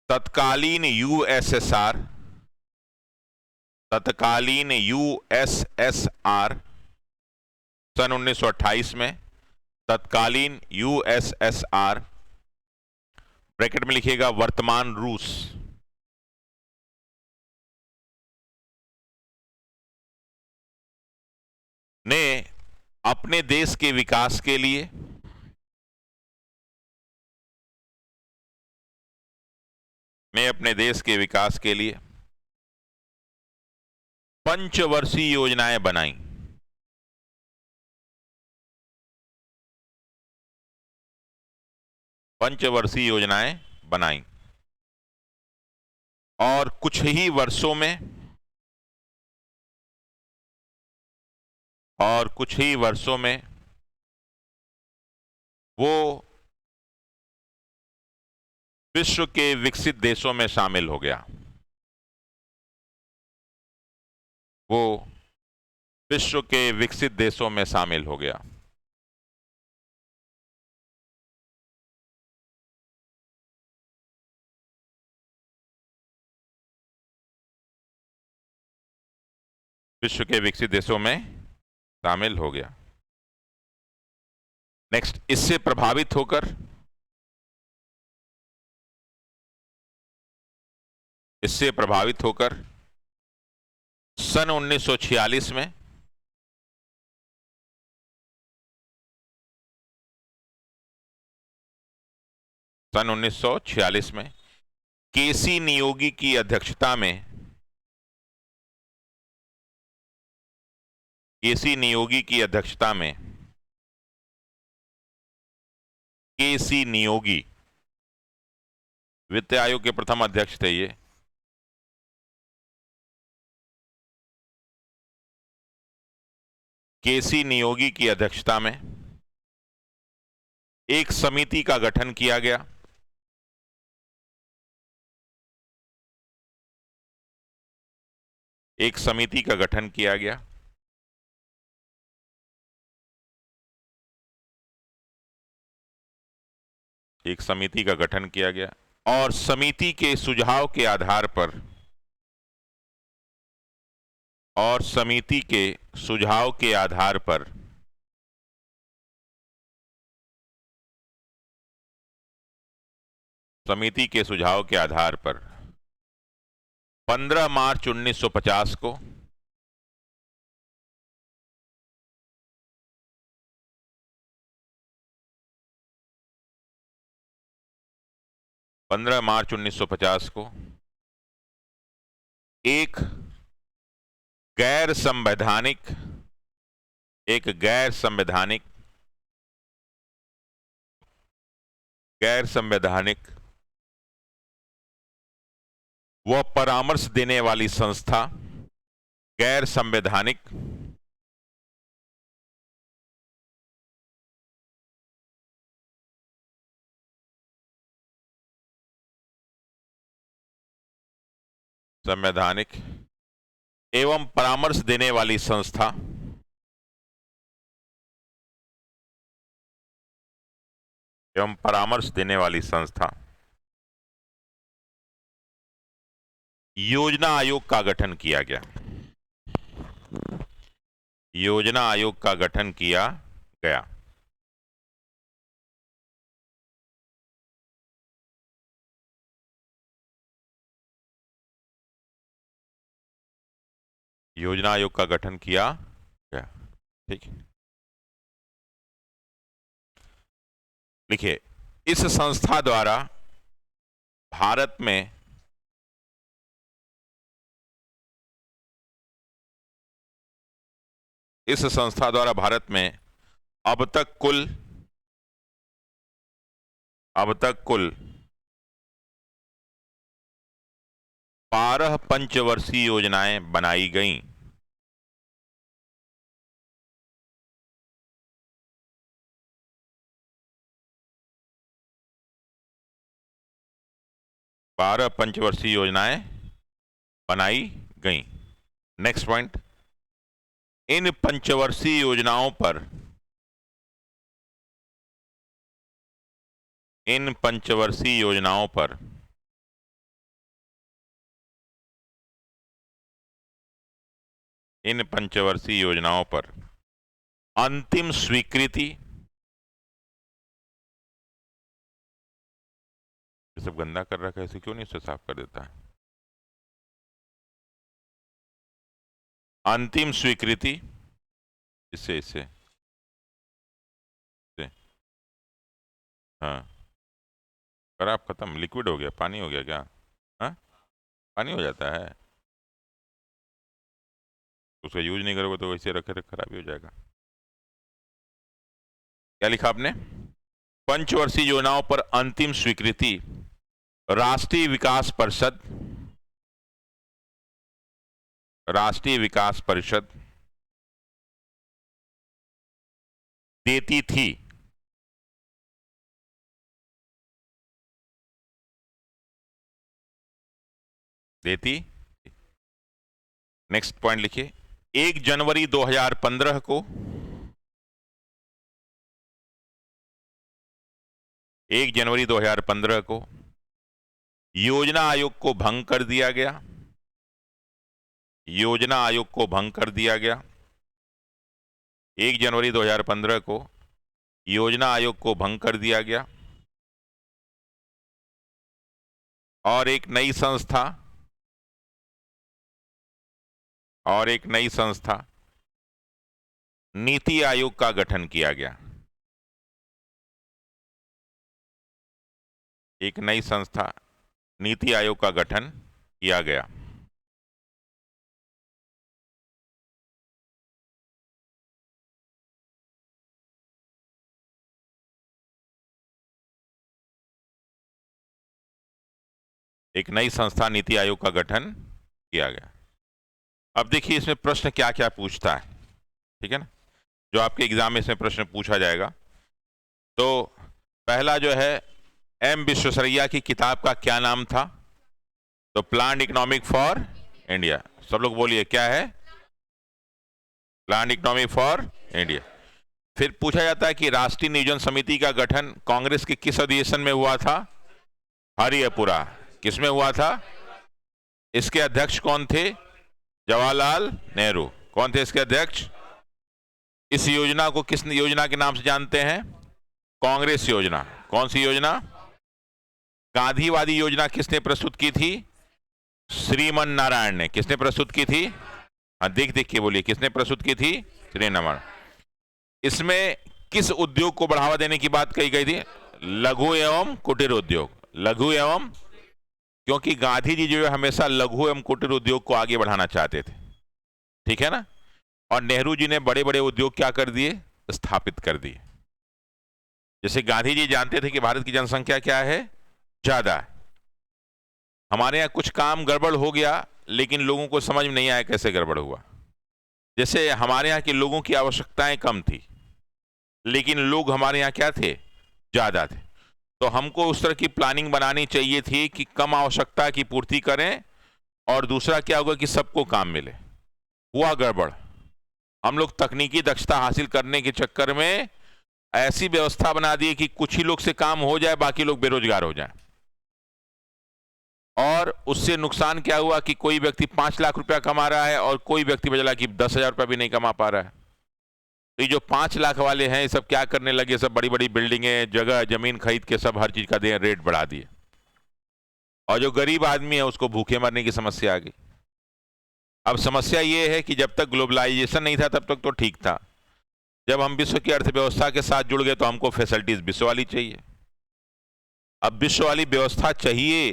S1: तत्कालीन यूएसएसआर, तत्कालीन यूएसएसआर, सन 1928 में तत्कालीन यूएसएसआर, ब्रैकेट में लिखिएगा वर्तमान रूस, ने अपने देश के विकास के लिए अपने देश के विकास के लिए पंचवर्षीय योजनाएं बनाई। पंचवर्षीय योजनाएं बनाई और कुछ ही वर्षों में, और कुछ ही वर्षों में वो विश्व के विकसित देशों में शामिल हो गया। वो विश्व के विकसित देशों में शामिल हो गया। विश्व के विकसित देशों में शामिल हो गया। नेक्स्ट, इससे प्रभावित होकर, इससे प्रभावित होकर सन 1946 में सन 1946 में केसी नियोगी की अध्यक्षता में, केसी नियोगी की अध्यक्षता में, केसी नियोगी वित्त आयोग के प्रथम अध्यक्ष थे ये, केसी नियोगी की अध्यक्षता में एक समिति का गठन किया गया। एक समिति का गठन किया गया। एक समिति का गठन किया गया और समिति के सुझाव के आधार पर समिति के सुझाव के आधार पर समिति के सुझाव के आधार पर 15 मार्च 1950 को एक गैर संवैधानिक व परामर्श देने वाली संस्था, गैर संवैधानिक एवं परामर्श देने वाली संस्था योजना आयोग का गठन किया गया। योजना आयोग का गठन किया गया। योजना आयोग का गठन किया गया। ठीक है, लिखिए, इस संस्था द्वारा भारत में अब तक कुल 12 पंचवर्षीय योजनाएं बनाई गईं। 12 पंचवर्षीय योजनाएं बनाई गईं। नेक्स्ट पॉइंट, इन पंचवर्षीय योजनाओं पर अंतिम स्वीकृति, ये सब गंदा कर रखा है, इसे क्यों नहीं इसे साफ कर देता है? अंतिम स्वीकृति, इससे हाँ, खराब, खत्म, लिक्विड हो गया, पानी हो गया क्या? हाँ, पानी हो जाता है, उसका यूज नहीं करोगे तो वैसे रखे खराब ही हो जाएगा। क्या लिखा आपने? पंचवर्षीय योजनाओं पर अंतिम स्वीकृति राष्ट्रीय विकास परिषद देती थी। नेक्स्ट पॉइंट लिखिए, 1 जनवरी 2015 को 1 जनवरी 2015 को योजना आयोग को भंग कर दिया गया। योजना आयोग को भंग कर दिया गया। 1 जनवरी 2015 को योजना आयोग को भंग कर दिया गया और एक नई संस्था नीति आयोग का गठन किया गया। एक नई संस्था नीति आयोग का गठन किया गया। एक नई संस्था नीति आयोग का गठन किया गया। अब देखिए इसमें प्रश्न क्या क्या पूछता है, ठीक है ना, जो आपके एग्जाम में इसमें प्रश्न पूछा जाएगा। तो पहला जो है, एम विश्वेश्वरैया की किताब का क्या नाम था? तो प्लान्ड इकोनॉमिक फॉर इंडिया। सब लोग बोलिए क्या है? Plan economy for India. फिर पूछा जाता है कि राष्ट्रीय नियोजन समिति का गठन कांग्रेस के किस अधिवेशन में हुआ था? हरियापुरा। किसमें हुआ था? इसके अध्यक्ष कौन थे? जवाहरलाल नेहरू। कौन थे इसके अध्यक्ष? इस योजना को किस योजना के नाम से जानते हैं? कांग्रेस योजना। कौन सी योजना? गांधीवादी योजना किसने प्रस्तुत की थी? श्रीमन नारायण ने। किसने प्रस्तुत की थी? हाँ, देख देख के बोलिए, किसने प्रस्तुत की थी? श्रीनारायण। इसमें किस उद्योग को बढ़ावा देने की बात कही गई थी? लघु एवं कुटीर उद्योग। लघु एवं, क्योंकि गांधी जी जो है हमेशा लघु एवं कुटीर उद्योग को आगे बढ़ाना चाहते थे, ठीक है ना। और नेहरू जी ने बड़े बड़े उद्योग क्या कर दिए? स्थापित कर दिए। जैसे गांधी जी जानते थे कि भारत की जनसंख्या क्या है? ज्यादा है। हमारे यहाँ कुछ काम गड़बड़ हो गया, लेकिन लोगों को समझ में नहीं आया कैसे गड़बड़ हुआ। जैसे हमारे यहाँ के लोगों की आवश्यकताएं कम थी, लेकिन लोग हमारे यहाँ क्या थे? ज्यादा थे। तो हमको उस तरह की प्लानिंग बनानी चाहिए थी कि कम आवश्यकता की पूर्ति करें, और दूसरा क्या होगा कि सबको काम मिले। हुआ गड़बड़। हम लोग तकनीकी दक्षता हासिल करने के चक्कर में ऐसी व्यवस्था बना दी कि कुछ ही लोग से काम हो जाए, बाकी लोग बेरोजगार हो जाएं। और उससे नुकसान क्या हुआ कि कोई व्यक्ति 5 लाख रुपया कमा रहा है और कोई व्यक्ति बचला कि 10,000 रुपया भी नहीं कमा पा रहा है। तो ये जो 5 लाख वाले हैं, ये सब क्या करने लगे? सब बड़ी बड़ी बिल्डिंगें, जगह जमीन खरीद के सब हर चीज का रेट बढ़ा दिए, और जो गरीब आदमी है उसको भूखे मरने की समस्या आ गई। अब समस्या ये है कि जब तक ग्लोबलाइजेशन नहीं था तब तक तो ठीक था। जब हम विश्व की अर्थव्यवस्था के साथ जुड़ गए तो हमको फैसिलिटीज विश्व वाली चाहिए। अब विश्व वाली व्यवस्था चाहिए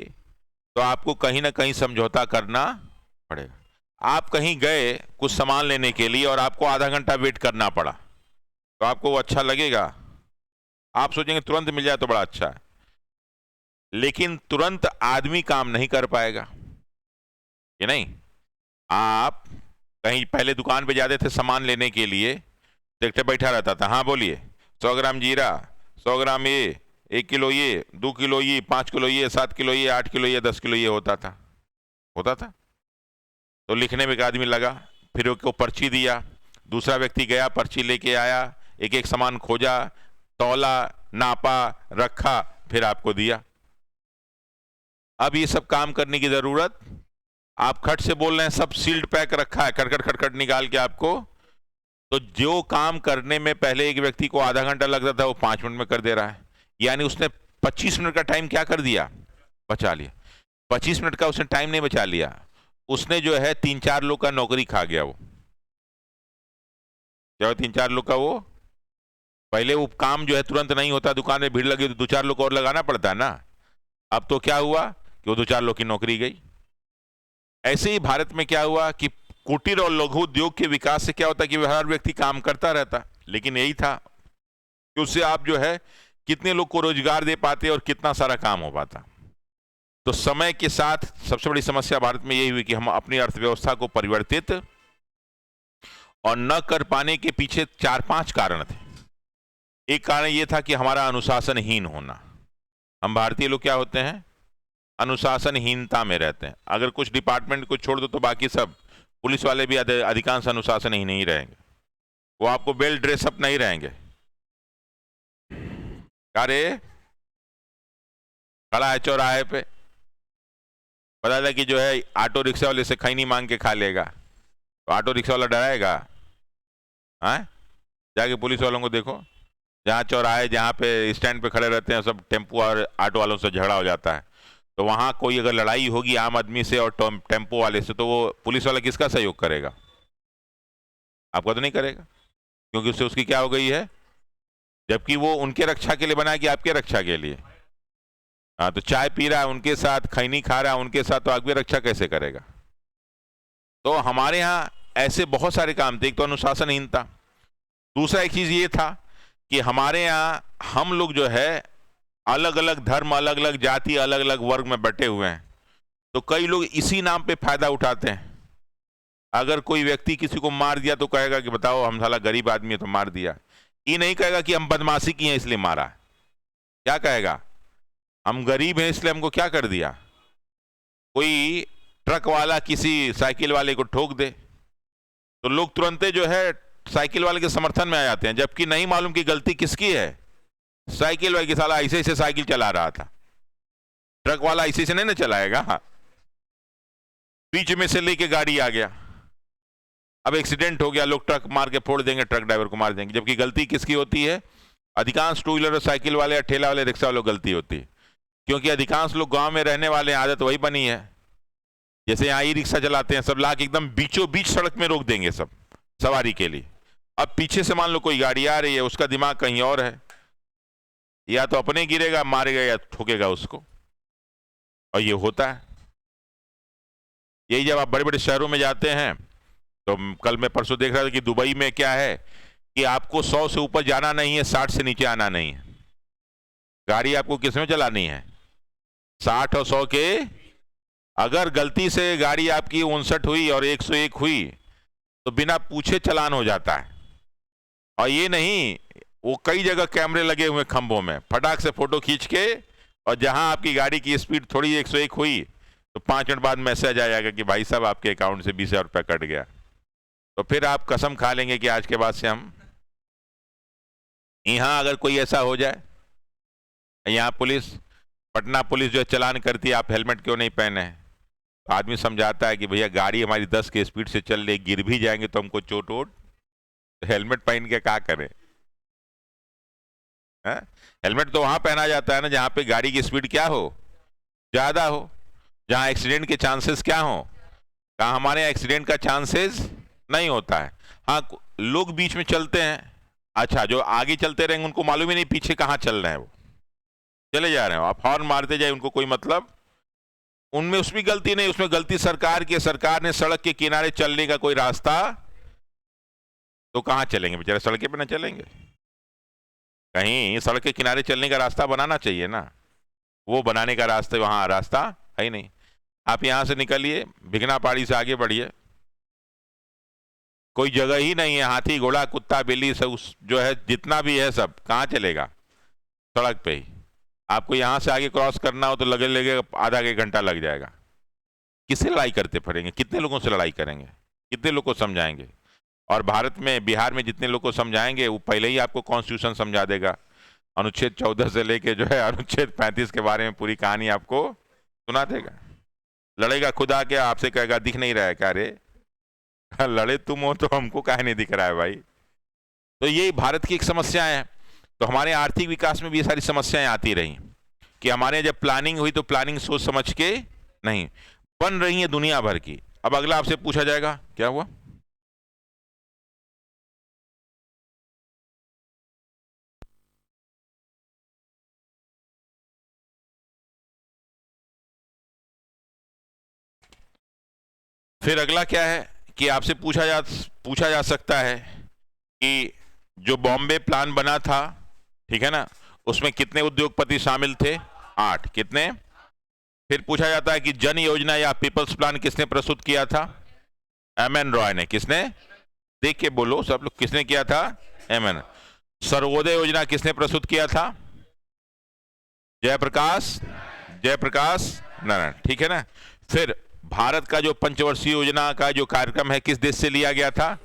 S1: तो आपको कहीं ना कहीं समझौता करना पड़ेगा। आप कहीं गए कुछ सामान लेने के लिए और आपको आधा घंटा वेट करना पड़ा, तो आपको वो अच्छा लगेगा? आप सोचेंगे तुरंत मिल जाए तो बड़ा अच्छा है, लेकिन तुरंत आदमी काम नहीं कर पाएगा, ये नहीं। आप कहीं पहले दुकान पे जाते थे सामान लेने के लिए, देखते बैठा रहता था, हाँ बोलिए, 100 ग्राम जीरा, 100 ग्राम ये, 1 किलो ये, 2 किलो ये, 5 किलो ये, 7 किलो ये, 8 किलो ये, 10 किलो ये होता था। तो लिखने में एक आदमी लगा, फिर उसको पर्ची दिया, दूसरा व्यक्ति गया पर्ची लेके आया, एक एक सामान खोजा, तौला, नापा, रखा, फिर आपको दिया। अब ये सब काम करने की जरूरत, आप खट से बोल रहे हैं, सब सील्ड पैक रखा है, खटखट खटखट निकाल के आपको। तो जो काम करने में पहले एक व्यक्ति को आधा घंटा लगता था वो 5 मिनट में कर दे रहा है, यानी उसने 25 मिनट का टाइम क्या कर दिया? बचा लिया। 25 मिनट का उसने टाइम नहीं बचा लिया, उसने जो है 3-4 लोग का नौकरी खा गया। वो क्या? 3-4 लोग का, वो पहले वो काम जो है तुरंत नहीं होता, दुकान में भीड़ लगी तो 2-4 लोग और लगाना पड़ता है ना। अब तो क्या हुआ कि वो 2-4 लोग की नौकरी गई। ऐसे ही भारत में क्या हुआ कि कुटीर और लघु उद्योग के विकास से क्या होता कि हर व्यक्ति काम करता रहता, लेकिन यही था कि उससे आप जो है कितने लोग को रोजगार दे पाते और कितना सारा काम हो पाता। तो समय के साथ सबसे बड़ी समस्या भारत में यही हुई कि हम अपनी अर्थव्यवस्था को परिवर्तित और न कर पाने के पीछे 4-5 कारण थे। एक कारण यह था कि हमारा अनुशासनहीन होना। हम भारतीय लोग क्या होते हैं? अनुशासनहीनता में रहते हैं। अगर कुछ डिपार्टमेंट को छोड़ दो तो बाकी सब, पुलिस वाले भी अधिकांश अनुशासन ही नहीं रहेंगे, वो आपको वेल ड्रेसअप नहीं रहेंगे। अरे खड़ा है चौराहे पे, पता लगा कि जो है ऑटो रिक्शा वाले से खैनी मांग के खा लेगा, तो ऑटो रिक्शा वाला डराएगा? हाँ, जाके पुलिस वालों को देखो, जहाँ चौराहे जहाँ पे स्टैंड पे खड़े रहते हैं सब टेम्पो और ऑटो वालों से झगड़ा हो जाता है, तो वहाँ कोई अगर लड़ाई होगी आम आदमी से और टेम्पो वाले से, तो वो पुलिस वाला किसका सहयोग करेगा? आपका तो नहीं करेगा, क्योंकि उससे उसकी क्या हो गई है, जबकि वो उनके रक्षा के लिए बना है कि आपके रक्षा के लिए। हाँ, तो चाय पी रहा है उनके साथ, खैनी खा रहा है उनके साथ, तो आपकी रक्षा कैसे करेगा? तो हमारे यहाँ ऐसे बहुत सारे काम थे। एक तो अनुशासनहीनता, दूसरा एक चीज ये था कि हमारे यहाँ हम लोग जो है अलग अलग धर्म, अलग अलग जाति, अलग अलग वर्ग में बटे हुए हैं, तो कई लोग इसी नाम पे फायदा उठाते हैं। अगर कोई व्यक्ति किसी को मार दिया तो कहेगा कि बताओ हम साला गरीब आदमी है तो मार दिया। ये नहीं कहेगा कि हम बदमाशी की हैं इसलिए मारा। क्या कहेगा? हम गरीब हैं इसलिए हमको क्या कर दिया। कोई ट्रक वाला किसी साइकिल वाले को ठोक दे तो लोग तुरंत जो है साइकिल वाले के समर्थन में आ जाते हैं, जबकि नहीं मालूम कि गलती किसकी है। साइकिल वाले की, साला ऐसे ऐसे साइकिल चला रहा था, ट्रक वाला ऐसे से नहीं ना चलाएगा। बीच में से लेके गाड़ी आ गया, अब एक्सीडेंट हो गया, लोग ट्रक मार के फोड़ देंगे, ट्रक ड्राइवर को मार देंगे, जबकि गलती किसकी होती है? अधिकांश टू व्हीलर और साइकिल वाले या ठेला वाले, रिक्शा वालों गलती होती है, क्योंकि अधिकांश लोग गांव में रहने वाले, आदत वही बनी है। जैसे यहाँ ई रिक्शा चलाते हैं, सब लाके एकदम बीचों बीच सड़क में रोक देंगे सब सवारी के लिए। अब पीछे से मान लो कोई गाड़ी आ रही है, उसका दिमाग कहीं और है, या तो अपने गिरेगा मारेगा या ठोकेगा उसको, और ये होता है। यही जब आप बड़े बड़े शहरों में जाते हैं, तो कल मैं परसों देख रहा था कि दुबई में क्या है कि आपको 100 से ऊपर जाना नहीं है, 60 से नीचे आना नहीं है। गाड़ी आपको किस में चलानी है? 60 और 100 के। अगर गलती से गाड़ी आपकी 59 हुई और 101 हुई तो बिना पूछे चालान हो जाता है। और ये नहीं, वो कई जगह कैमरे लगे हुए खंभों में, फटाक से फोटो खींच के, और जहां आपकी गाड़ी की स्पीड थोड़ी 101 हुई तो 5 मिनट बाद मैसेज आ जाएगा कि भाई साहब आपके अकाउंट से 20,000 रुपया कट गया। तो फिर आप कसम खा लेंगे कि आज के बाद से हम, यहां अगर कोई ऐसा हो जाए, यहाँ पुलिस, पटना पुलिस जो है चालान करती है, आप हेलमेट क्यों नहीं पहने हैं, तो आदमी समझाता है कि भैया गाड़ी हमारी 10 की स्पीड से चल रही, गिर भी जाएंगे तो हमको चोट वोट, तो हेलमेट पहन के क्या करें? हेलमेट तो वहां पहना जाता है ना जहां पे गाड़ी की स्पीड क्या हो, ज्यादा हो, जहां एक्सीडेंट के चांसेस क्या हो। कहा हमारे यहाँ एक्सीडेंट का चांसेस नहीं होता है। हाँ, लोग बीच में चलते हैं, अच्छा जो आगे चलते रहेंगे उनको मालूम ही नहीं पीछे कहाँ चल रहे हैं, वो चले जा रहे हैं, आप हॉर्न मारते जाए, उनको कोई मतलब, उनमें उसमें गलती नहीं, उसमें गलती सरकार की। सरकार ने सड़क के किनारे चलने का कोई रास्ता, तो कहाँ चलेंगे बेचारे, सड़क पे ना चलेंगे, कहीं सड़क के किनारे चलने का रास्ता बनाना चाहिए ना, वो बनाने का रास्ता वहां रास्ता है ही नहीं। आप यहां से निकलिए, भिगना पहाड़ी से आगे बढ़िए, कोई जगह ही नहीं है, हाथी घोड़ा कुत्ता बिल्ली सब जो है जितना भी है सब कहाँ चलेगा, सड़क पे ही। आपको यहां से आगे क्रॉस करना हो तो लगेगा आधा एक घंटा लग जाएगा। किससे लड़ाई करते फिरेंगे, कितने लोगों से लड़ाई करेंगे, कितने लोग को समझाएंगे? और भारत में, बिहार में जितने लोग को समझाएंगे वो पहले ही आपको कॉन्स्टिट्यूशन समझा देगा, अनुच्छेद 14 से लेके जो है अनुच्छेद 35 के बारे में पूरी कहानी आपको सुना देगा। लड़ेगा खुद आके, आपसे कहेगा दिख नहीं रहा है क्या रे, लड़े तुम हो तो हमको काहे नहीं दिख रहा है भाई। तो ये भारत की एक समस्या है। तो हमारे आर्थिक विकास में भी ये सारी समस्याएं आती रही कि हमारे जब प्लानिंग हुई तो प्लानिंग सोच समझ के नहीं, बन रही है दुनिया भर की। अब अगला आपसे पूछा जाएगा क्या हुआ, फिर अगला क्या है कि आपसे पूछा जा सकता है कि जो बॉम्बे प्लान बना था, ठीक है ना, उसमें कितने उद्योगपति शामिल थे? 8। कितने? फिर पूछा जाता है कि जन योजना या पीपल्स प्लान किसने प्रस्तुत किया था? एमएन रॉय ने। किसने? देख के बोलो सब लोग, किसने किया था? एमएन। सर्वोदय योजना किसने प्रस्तुत किया था? जयप्रकाश नारायण, ठीक है ना। फिर भारत का जो पंचवर्षीय योजना का जो कार्यक्रम है किस देश से लिया गया था?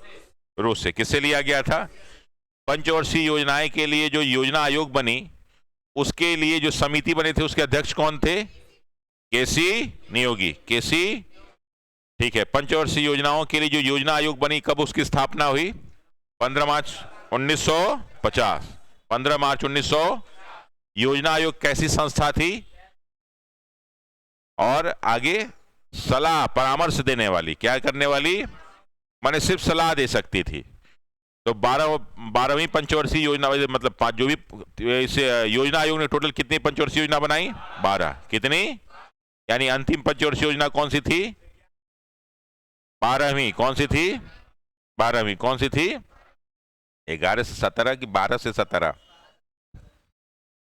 S1: रूस से। किससे लिया गया था? पंचवर्षीय योजनाएं के लिए जो योजना आयोग बनी, उसके लिए जो समिति बने थे उसके अध्यक्ष कौन थे? केसी नियोगी। केसी, ठीक है। पंचवर्षीय योजनाओं के लिए जो योजना आयोग बनी, कब उसकी स्थापना हुई? 15 मार्च 1950। 15 मार्च 1900। योजना आयोग कैसी संस्था थी? और आगे सलाह परामर्श देने वाली, क्या करने वाली? माने सिर्फ सलाह दे सकती थी। तो 12वीं पंचवर्षीय योजना, मतलब जो भी इस योजना आयोग ने टोटल कितनी पंचवर्षीय योजना बनाई? 12। कितनी? यानी अंतिम पंचवर्षीय योजना कौन सी थी? 12वीं। कौन सी थी? 12वीं। कौन सी थी? 11 से 17 की 12 से 17,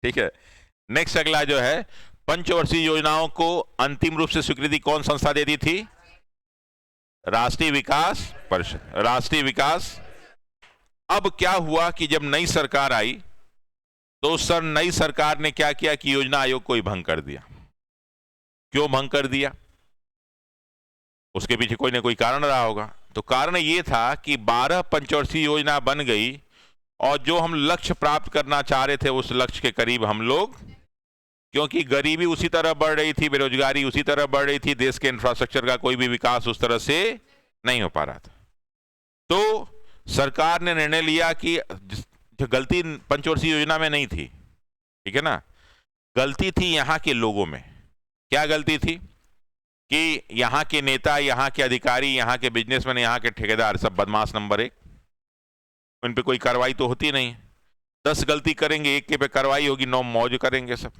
S1: ठीक है। नेक्स्ट अगला जो है, पंचवर्षीय योजनाओं को अंतिम रूप से स्वीकृति कौन संस्था देती थी? राष्ट्रीय विकास परिषद। राष्ट्रीय विकास। अब क्या हुआ कि जब नई सरकार आई तो नई सरकार ने क्या किया कि योजना आयोग को ही भंग कर दिया। क्यों भंग कर दिया? उसके पीछे कोई ना कोई कारण रहा होगा। तो कारण ये था कि 12 पंचवर्षीय योजना बन गई और जो हम लक्ष्य प्राप्त करना चाह रहे थे उस लक्ष्य के करीब हम लोग, क्योंकि गरीबी उसी तरह बढ़ रही थी, बेरोजगारी उसी तरह बढ़ रही थी, देश के इंफ्रास्ट्रक्चर का कोई भी विकास उस तरह से नहीं हो पा रहा था। तो सरकार ने निर्णय लिया कि जो गलती पंचवर्षीय योजना में नहीं थी, ठीक है ना, गलती थी यहाँ के लोगों में। क्या गलती थी कि यहाँ के नेता, यहाँ के अधिकारी, यहाँ के बिजनेसमैन, यहाँ के ठेकेदार सब बदमाश नंबर 1, उन पे कोई कार्रवाई तो होती नहीं। 10 गलती करेंगे, एक के पे कार्रवाई होगी, 9 मौज करेंगे सब।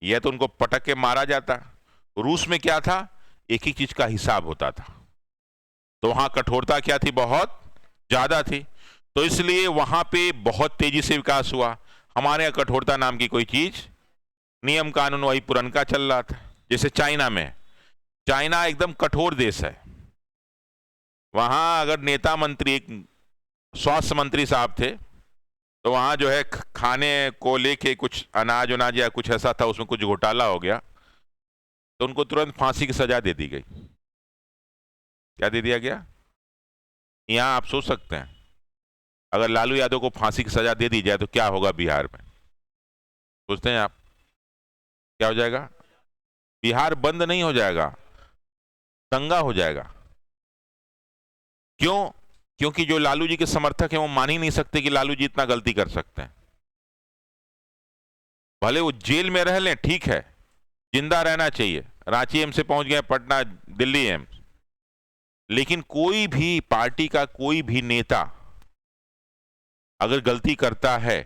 S1: यह तो उनको पटक के मारा जाता। रूस में क्या था, एक ही चीज का हिसाब होता था, तो वहां कठोरता क्या थी, बहुत ज्यादा थी। तो इसलिए वहां पे बहुत तेजी से विकास हुआ। हमारे यहाँ कठोरता नाम की कोई चीज, नियम कानून वही पुरनका चल रहा था। जैसे चाइना में, चाइना एकदम कठोर देश है। वहां अगर नेता मंत्री, एक स्वास्थ्य मंत्री साहब थे, तो वहां जो है खाने को लेके कुछ अनाज उनाज या कुछ ऐसा था, उसमें कुछ घोटाला हो गया, तो उनको तुरंत फांसी की सजा दे दी गई। क्या दे दिया गया? यहां आप सोच सकते हैं, अगर लालू यादव को फांसी की सजा दे दी जाए तो क्या होगा बिहार में? सोचते हैं आप क्या हो जाएगा? बिहार बंद नहीं हो जाएगा, दंगा हो जाएगा। क्यों? क्योंकि जो लालू जी के समर्थक हैं वो मान ही नहीं सकते कि लालू जी इतना गलती कर सकते हैं। भले वो जेल में रह लें, ठीक है, जिंदा रहना चाहिए। रांची एम्स से पहुंच गए, पटना, दिल्ली एम्स, लेकिन कोई भी पार्टी का कोई भी नेता अगर गलती करता है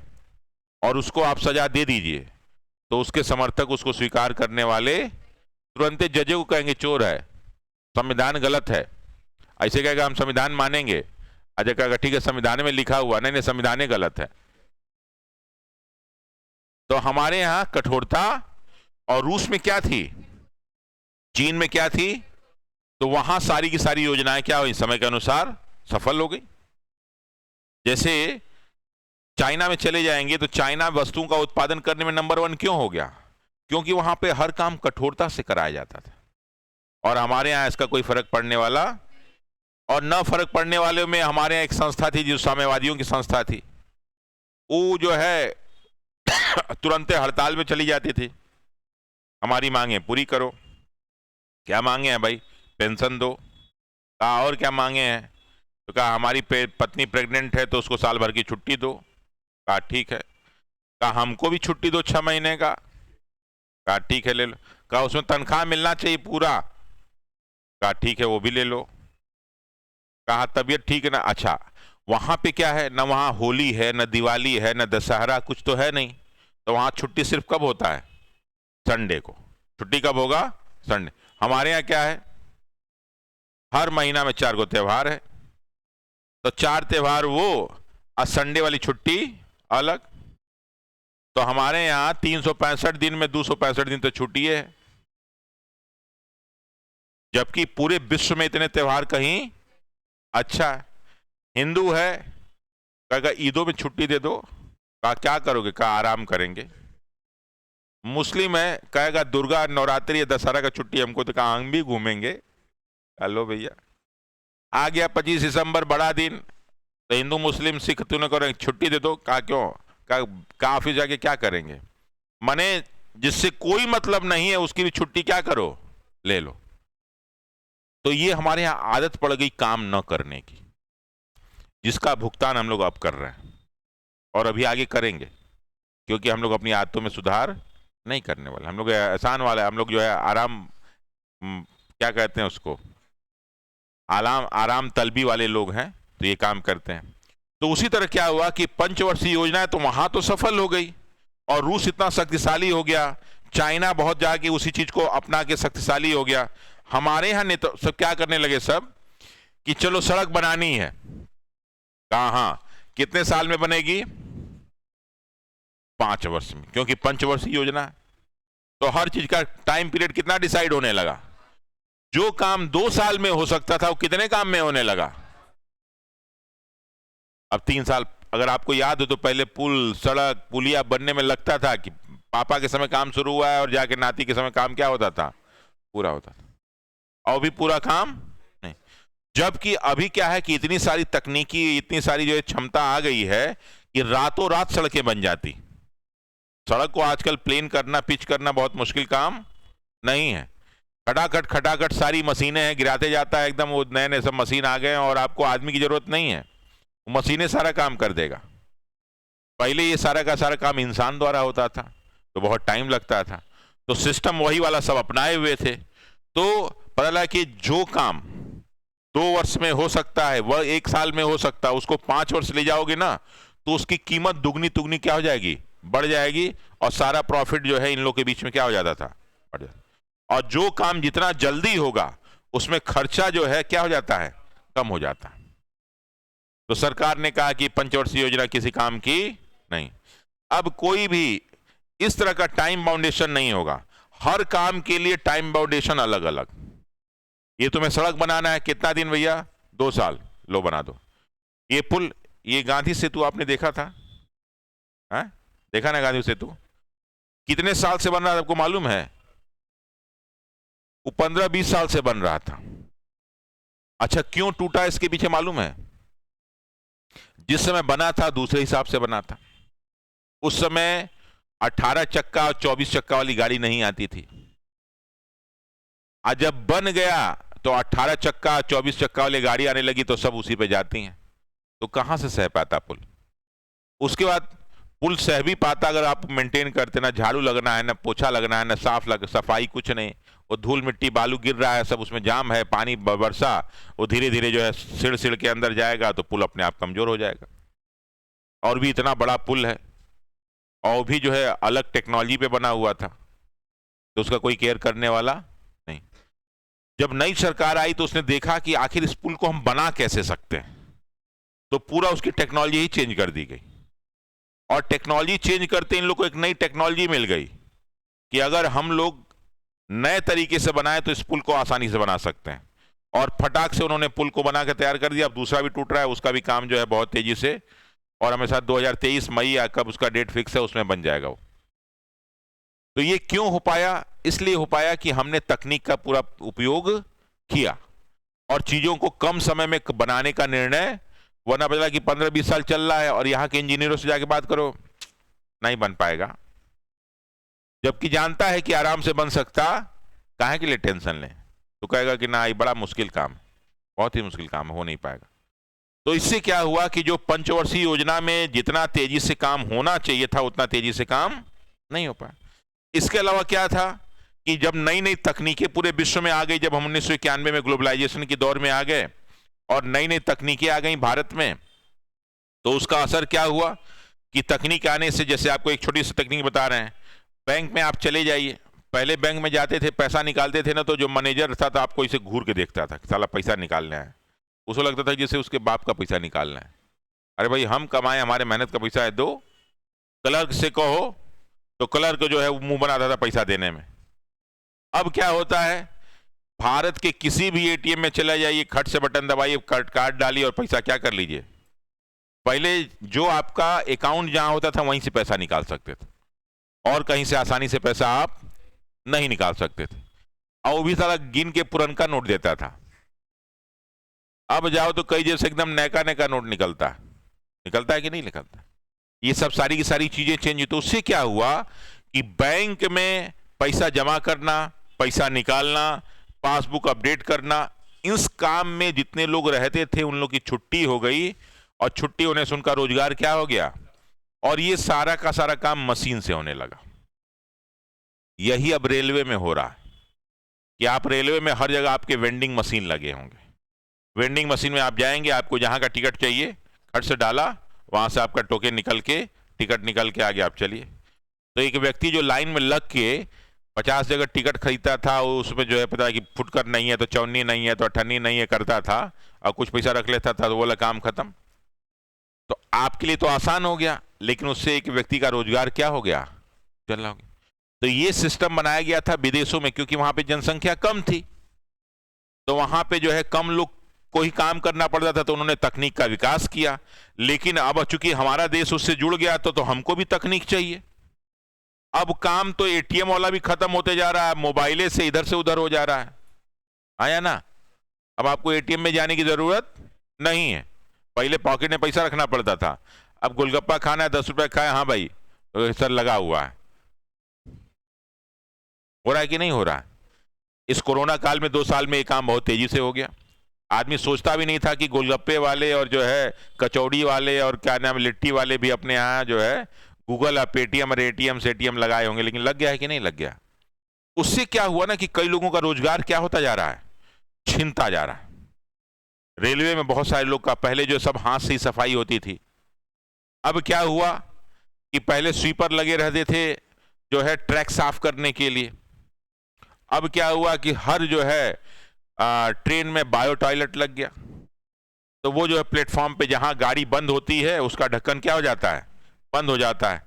S1: और उसको आप सजा दे दीजिए, तो उसके समर्थक, उसको स्वीकार करने वाले तुरंत जज को कहेंगे चोर है, संविधान गलत है। ऐसे कहेगा हम संविधान मानेंगे, अजय कहेगा ठीक है संविधान में लिखा हुआ, नहीं नहीं संविधान गलत है। तो हमारे यहां कठोरता, और रूस में क्या थी, चीन में क्या थी, तो वहां सारी की सारी योजनाएं क्या हुई, समय के अनुसार सफल हो गई। जैसे चाइना में चले जाएंगे तो चाइना वस्तुओं का उत्पादन करने में नंबर 1 क्यों हो गया? क्योंकि वहां पे हर काम कठोरता से कराया जाता था, और हमारे यहाँ इसका कोई फर्क पड़ने वाला, और न फर्क पड़ने वाले में हमारे यहाँ एक संस्था थी जो साम्यवादियों की संस्था थी, वो जो है तुरंत हड़ताल में चली जाती थी, हमारी मांगे पूरी करो। क्या मांगे हैं भाई? पेंशन दो। कहा और क्या मांगे हैं? तो कहा हमारी पत्नी प्रेग्नेंट है तो उसको साल भर की छुट्टी दो। कहा ठीक है। कहा हमको भी छुट्टी दो 6 महीने का। कहा ठीक है ले लो। कहा उसमें तनख्वाह मिलना चाहिए पूरा। कहा ठीक है वो भी ले लो। कहा तबीयत ठीक है ना? अच्छा, वहां पे क्या है ना, वहां होली है, न दिवाली है, न दशहरा, कुछ तो है नहीं, तो वहां छुट्टी सिर्फ कब होता है? संडे को। छुट्टी कब होगा? संडे। हमारे यहाँ क्या है, हर महीना में 4 को त्योहार है, तो 4 त्योहार वो और संडे वाली छुट्टी अलग। तो हमारे यहाँ 365 दिन में 265 दिन तो छुट्टी है, जबकि पूरे विश्व में इतने त्योहार कहीं। अच्छा, हिंदू है, कहेगा ईदों में छुट्टी दे दो। कहा क्या करोगे? कहा आराम करेंगे। मुस्लिम है, कहेगा दुर्गा नवरात्रि या दशहरा का छुट्टी हमको, तो कहा हम भी घूमेंगे। हेलो भैया, आ गया 25 दिसंबर बड़ा दिन, तो हिंदू मुस्लिम सिख तूने करो छुट्टी दे दो। कहा क्यों? कहा ऑफिस जाके क्या करेंगे? माने जिससे कोई मतलब नहीं है उसकी भी छुट्टी क्या करो, ले लो। तो ये हमारे यहाँ आदत पड़ गई काम न करने की, जिसका भुगतान हम लोग अब कर रहे हैं और अभी आगे करेंगे, क्योंकि हम लोग अपनी आदतों में सुधार नहीं करने वाले। हम लोग आसान वाला है, हम लोग जो है आराम, क्या कहते हैं उसको, आराम तलबी वाले लोग हैं, तो ये काम करते हैं। तो उसी तरह क्या हुआ कि पंचवर्षीय योजना तो वहां तो सफल हो गई, और रूस इतना शक्तिशाली हो गया, चाइना बहुत जाके उसी चीज को अपना के शक्तिशाली हो गया। हमारे यहाँ ने तो सब क्या करने लगे सब कि चलो सड़क बनानी है। कहा हाँ, कितने साल में बनेगी? 5 वर्ष में, क्योंकि पंचवर्षीय योजना है। तो हर चीज का टाइम पीरियड कितना डिसाइड होने लगा। जो काम 2 साल में हो सकता था वो कितने काम में होने लगा? अब 3 साल। अगर आपको याद हो तो पहले पुल, सड़क, पुलिया बनने में लगता था कि पापा के समय काम शुरू हुआ है और जाके नाती के समय काम क्या होता था, पूरा होता था। और भी पूरा काम नहीं। जबकि अभी क्या है कि इतनी सारी तकनीकी, इतनी सारी जो है क्षमता आ गई है कि रातों रात सड़कें बन जाती। सड़क को आजकल प्लेन करना, पिच करना बहुत मुश्किल काम नहीं है। खटाखट खटाखट सारी मशीनें हैं, गिराते जाता है एकदम, वो नए नए सब मशीन आ गए हैं और आपको आदमी की जरूरत नहीं है, मशीनें सारा काम कर देगा। पहले ये सारा का सारा काम इंसान द्वारा होता था तो बहुत टाइम लगता था, तो सिस्टम वही वाला सब अपनाए हुए थे। तो पता लगा कि जो काम 2 वर्ष में हो सकता है वह 1 साल में हो सकता है, उसको 5 वर्ष ले जाओगे ना तो उसकी कीमत दुगनी तुगनी क्या हो जाएगी, बढ़ जाएगी, और सारा प्रॉफिट जो है इन लोगों के बीच में क्या हो जाता था, बढ़ जाता। और जो काम जितना जल्दी होगा उसमें खर्चा जो है क्या हो जाता है, कम हो जाता है। तो सरकार ने कहा कि पंचवर्षीय योजना किसी काम की नहीं। अब कोई भी इस तरह का टाइम बाउंडेशन नहीं होगा, हर काम के लिए टाइम बाउंडेशन अलग अलग। ये तुम्हें सड़क बनाना है, कितना दिन भैया, 2 साल, लो बना दो। ये पुल, ये गांधी सेतु आपने देखा था, है? देखा ना गांधी सेतु, कितने साल से बन रहा था आपको मालूम है? वो 15-20 साल से बन रहा था। अच्छा, क्यों टूटा इसके पीछे मालूम है? जिस समय बना था दूसरे हिसाब से बना था। उस समय 18 चक्का और 24 चक्का वाली गाड़ी नहीं आती थी। आज जब बन गया तो 18 चक्का 24 चक्का वाली गाड़ी आने लगी तो सब उसी पे जाती हैं। तो कहां से सह पाता पुल? उसके बाद पुल सह भी पाता अगर आप मेंटेन करते, ना झाड़ू लगना है, ना पोछा लगना है, ना सफाई, कुछ नहीं। वो धूल मिट्टी बालू गिर रहा है, सब उसमें जाम है, पानी बरसा, वो धीरे धीरे जो है सिड़ सिड़ के अंदर जाएगा तो पुल अपने आप कमजोर हो जाएगा। और भी इतना बड़ा पुल है और भी जो है अलग टेक्नोलॉजी पे बना हुआ था, तो उसका कोई केयर करने वाला नहीं। जब नई सरकार आई तो उसने देखा कि आखिर इस पुल को हम बना कैसे सकते हैं, तो पूरा उसकी टेक्नोलॉजी ही चेंज कर दी गई। और टेक्नोलॉजी चेंज करते इन लोग को एक नई टेक्नोलॉजी मिल गई कि अगर हम लोग नए तरीके से बनाए तो इस पुल को आसानी से बना सकते हैं। और फटाक से उन्होंने पुल को बना के तैयार कर दिया। अब दूसरा भी टूट रहा है, उसका भी काम जो है बहुत तेजी से, और हमें साथ 2023 मई या कब उसका डेट फिक्स है उसमें बन जाएगा वो। तो ये क्यों हो पाया? इसलिए हो पाया कि हमने तकनीक का पूरा उपयोग किया और चीजों को कम समय में बनाने का निर्णय। वरना बदला कि 15-20 साल चल रहा है और यहाँ के इंजीनियरों से जाके बात करो, नहीं बन पाएगा। जबकि जानता है कि आराम से बन सकता, काहे के लिए टेंशन लें? तो कहेगा कि ना, ये बड़ा मुश्किल काम है, बहुत ही मुश्किल काम है, हो नहीं पाएगा। तो इससे क्या हुआ कि जो पंचवर्षीय योजना में जितना तेजी से काम होना चाहिए था उतना तेजी से काम नहीं हो पाया। इसके अलावा क्या था कि जब नई नई तकनीकें पूरे विश्व में आ गई, जब हम 1991 में ग्लोबलाइजेशन के दौर में आ गए और नई नई तकनीकें आ गई भारत में, तो उसका असर क्या हुआ कि तकनीक आने से, जैसे आपको एक छोटी सी तकनीक बता रहे हैं, बैंक में आप चले जाइए, पहले बैंक में जाते थे, पैसा निकालते थे ना, तो जो मैनेजर था तो आपको इसे घूर के देखता था, साला पैसा निकालना है। उसको लगता था जैसे उसके बाप का पैसा निकालना है। अरे भाई, हम कमाए, हमारे मेहनत का पैसा है, दो। क्लर्क से कहो तो क्लर्क जो है वो मुंह बनाता था पैसा देने में। अब क्या होता है, भारत के किसी भी एटीएम में चला जाइए, खट से बटन दबाइए, कार्ड डालिए और पैसा क्या कर लीजिए। पहले जो आपका अकाउंट जहां होता था वहीं से पैसा निकाल सकते थे और कहीं से आसानी से पैसा आप नहीं निकाल सकते थे, और वो भी सारा गिन के पुरनका नोट देता था। अब जाओ तो कई जैसे एकदम नैका नैका नोट निकलता है कि नहीं निकलता? ये सब सारी की सारी चीजें चेंज हुई। तो उससे क्या हुआ कि बैंक में पैसा जमा करना, पैसा निकालना, पासबुक अपडेट करना, इस काम में जितने लोग रहते थे उन लोग की छुट्टी हो गई, और छुट्टी होने से उनका रोजगार क्या हो गया, और ये सारा का सारा काम मशीन से होने लगा। यही अब रेलवे में हो रहा है कि आप रेलवे में हर जगह आपके वेंडिंग मशीन लगे होंगे। वेंडिंग मशीन में आप जाएंगे, आपको जहां का टिकट चाहिए खट से डाला, वहां से आपका टोकन निकल के, टिकट निकल के आगे आप चलिए। तो एक व्यक्ति जो लाइन में लग के 50 जगह टिकट खरीदता था, उसमें जो है पता है कि फुटकर नहीं है तो चौनी नहीं है तो अठन्नी नहीं है करता था, और कुछ पैसा रख लेता था, तो बोला काम खत्म। तो आपके लिए तो आसान हो गया, लेकिन उससे एक व्यक्ति का रोजगार क्या हो गया, चल रहा हो गया। तो ये सिस्टम बनाया गया था विदेशों में, क्योंकि वहां पे जनसंख्या कम थी, तो वहां पे जो है कम लोग को ही काम करना पड़ता था, तो उन्होंने तकनीक का विकास किया। लेकिन अब चूंकि हमारा देश उससे जुड़ गया तो हमको भी तकनीक चाहिए। अब काम तो एटीएम वाला भी खत्म होते जा रहा है, मोबाइले से इधर से उधर हो जा रहा है। आया ना? अब आपको एटीएम में जाने की जरूरत नहीं है। पहले पॉकेट में पैसा रखना पड़ता था। अब गोलगप्पा खाना है, 10 रुपए खाए, हाँ भाई तो सर लगा हुआ है। हो रहा है कि नहीं हो रहा है? इस कोरोना काल में 2 साल में ये काम बहुत तेजी से हो गया। आदमी सोचता भी नहीं था कि गोलगप्पे वाले और जो है कचौड़ी वाले और क्या नाम लिट्टी वाले भी अपने यहाँ जो है गूगल और पेटीएम और एटीएम से एटीएम लगाए होंगे, लेकिन लग गया है कि नहीं लग गया? उससे क्या हुआ ना कि कई लोगों का रोजगार क्या होता जा रहा है, छिनता जा रहा है। रेलवे में बहुत सारे लोग का पहले जो सब हाथ से ही सफाई होती थी, अब क्या हुआ कि पहले स्वीपर लगे रहते थे जो है ट्रैक साफ करने के लिए। अब क्या हुआ कि हर जो है ट्रेन में बायो टॉयलेट लग गया, तो वो जो है प्लेटफॉर्म पे जहां गाड़ी बंद होती है उसका ढक्कन क्या हो जाता है, बंद हो जाता है।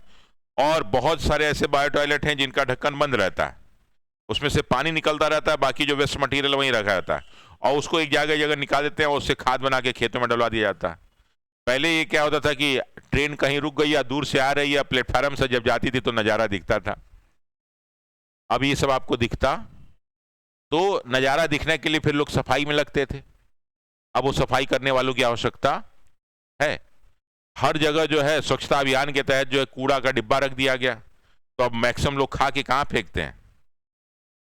S1: और बहुत सारे ऐसे बायो टॉयलेट हैं जिनका ढक्कन बंद रहता है, उसमें से पानी निकलता रहता है, बाकी जो वेस्ट मटेरियल वहीं रखा रहता है, और उसको एक जगह जगह निकाल देते हैं और उससे खाद बना के खेतों में डलवा दिया जाता है। पहले ये क्या होता था कि ट्रेन कहीं रुक गई या दूर से आ रही है, प्लेटफार्म से जब जाती थी तो नज़ारा दिखता था। अब ये सब आपको दिखता, तो नज़ारा दिखने के लिए फिर लोग सफाई में लगते थे। अब वो सफाई करने वालों की आवश्यकता है। हर जगह जो है स्वच्छता अभियान के तहत जो है कूड़ा का डिब्बा रख दिया गया, तो अब मैक्सिमम लोग खा के कहाँ फेंकते हैं,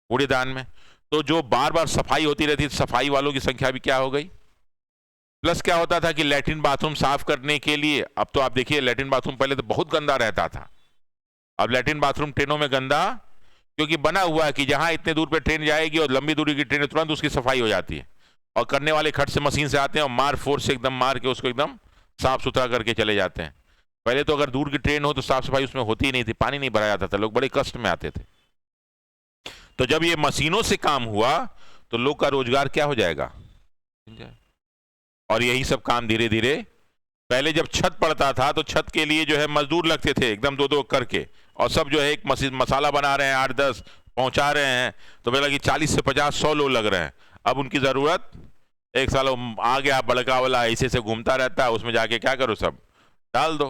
S1: कूड़ेदान में। तो जो बार बार सफाई होती रहती थी, सफाई वालों की संख्या भी क्या हो गई। प्लस क्या होता था कि लैट्रिन बाथरूम साफ करने के लिए, अब तो आप देखिए लैट्रिन बाथरूम पहले तो बहुत गंदा रहता था, अब लैट्रिन बाथरूम ट्रेनों में गंदा क्योंकि बना हुआ है कि जहां इतने दूर पे ट्रेन जाएगी और लंबी दूरी की ट्रेन तुरंत उसकी सफाई हो जाती है, और करने वाले खट से मशीन से आते हैं और मार फोर्स से एकदम मार के उसको एकदम साफ सुथरा करके चले जाते हैं। पहले तो अगर दूर की ट्रेन हो तो साफ सफाई उसमें होती ही नहीं थी, पानी नहीं भरा जाता था, लोग बड़े कष्ट में आते थे। तो जब ये मशीनों से काम हुआ तो लोग का रोजगार क्या हो जाएगा, और यही सब काम धीरे धीरे, पहले जब छत पड़ता था तो छत के लिए जो है मजदूर लगते थे एकदम 2-2 करके, और सब जो है एक मसाला बना रहे हैं 8-10 पहुंचा रहे हैं, तो बोला कि 40 से 50-100 लोग लग रहे हैं। अब उनकी जरूरत, एक साल आ गया बड़का वाला ऐसे से घूमता रहता है, उसमें जाके क्या करो सब डाल दो,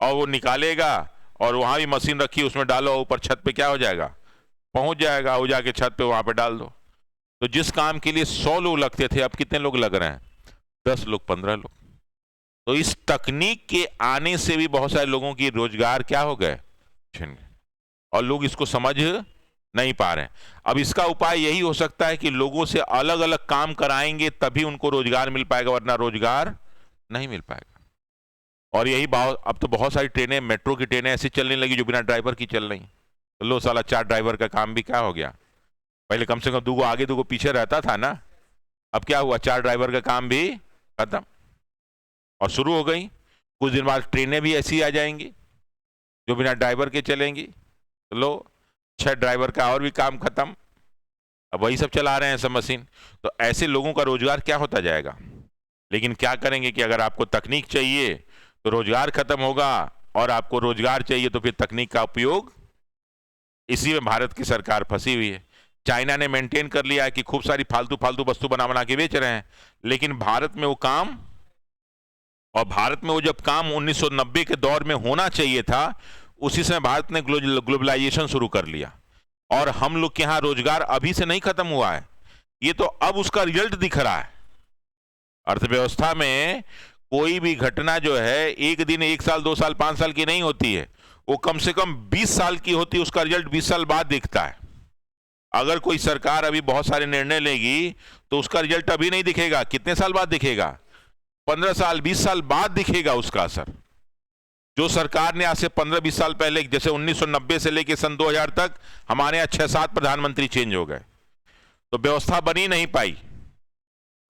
S1: और वो निकालेगा, और वहां भी मशीन रखी उसमें डालो, ऊपर छत पे क्या हो जाएगा, पहुंच जाएगा, वो जाके छत पे वहां पे डाल दो। तो जिस काम के लिए 100 लोग लगते थे अब कितने लोग लग रहे हैं, 10 लोग 15 लोग। तो इस तकनीक के आने से भी बहुत सारे लोगों की रोजगार क्या हो गए, और लोग इसको समझ नहीं पा रहे हैं। अब इसका उपाय यही हो सकता है कि लोगों से अलग अलग काम कराएंगे तभी उनको रोजगार मिल पाएगा, वरना रोजगार नहीं मिल पाएगा। और यही अब तो बहुत सारी ट्रेनें, मेट्रो की ट्रेनें ऐसी चलने लगी जो बिना ड्राइवर की चल रही, तो लो साला 4 ड्राइवर का काम भी क्या हो गया। पहले कम से कम 2 आगे 2 पीछे रहता था ना, अब क्या हुआ, 4 ड्राइवर का काम भी खत्म, और शुरू हो गई कुछ दिन बाद ट्रेनें भी ऐसी आ जाएंगी जो बिना ड्राइवर के चलेंगी, तो लो 6 ड्राइवर का और भी काम खत्म, अब वही सब चला रहे हैं सब मशीन। तो ऐसे लोगों का रोजगार क्या होता जाएगा। लेकिन क्या करेंगे कि अगर आपको तकनीक चाहिए तो रोजगार खत्म होगा, और आपको रोजगार चाहिए तो फिर तकनीक का उपयोग, इसी में भारत की सरकार फंसी हुई है। चाइना ने मेंटेन कर लिया है कि खूब सारी फालतू फालतू वस्तु बना बना के बेच रहे हैं, लेकिन भारत में वो काम, और भारत में वो जब काम 1990 के दौर में होना चाहिए था, उसी समय भारत ने ग्लोबलाइजेशन शुरू कर लिया, और हम लोग के यहां रोजगार अभी से नहीं खत्म हुआ है, ये तो अब उसका रिजल्ट दिख रहा है। अर्थव्यवस्था में कोई भी घटना जो है 1 दिन, 1 साल, 2 साल, 5 साल की नहीं होती है, वो कम से कम 20 साल की होती है, उसका रिजल्ट 20 साल बाद दिखता है। अगर कोई सरकार अभी बहुत सारे निर्णय लेगी तो उसका रिजल्ट अभी नहीं दिखेगा, कितने साल बाद दिखेगा, 15 साल 20 साल बाद दिखेगा उसका असर। जो सरकार ने आज से 15-20 साल पहले, जैसे 1990 से लेकर सन 2000 तक हमारे यहाँ 6-7 प्रधानमंत्री चेंज हो गए, तो व्यवस्था बनी नहीं पाई,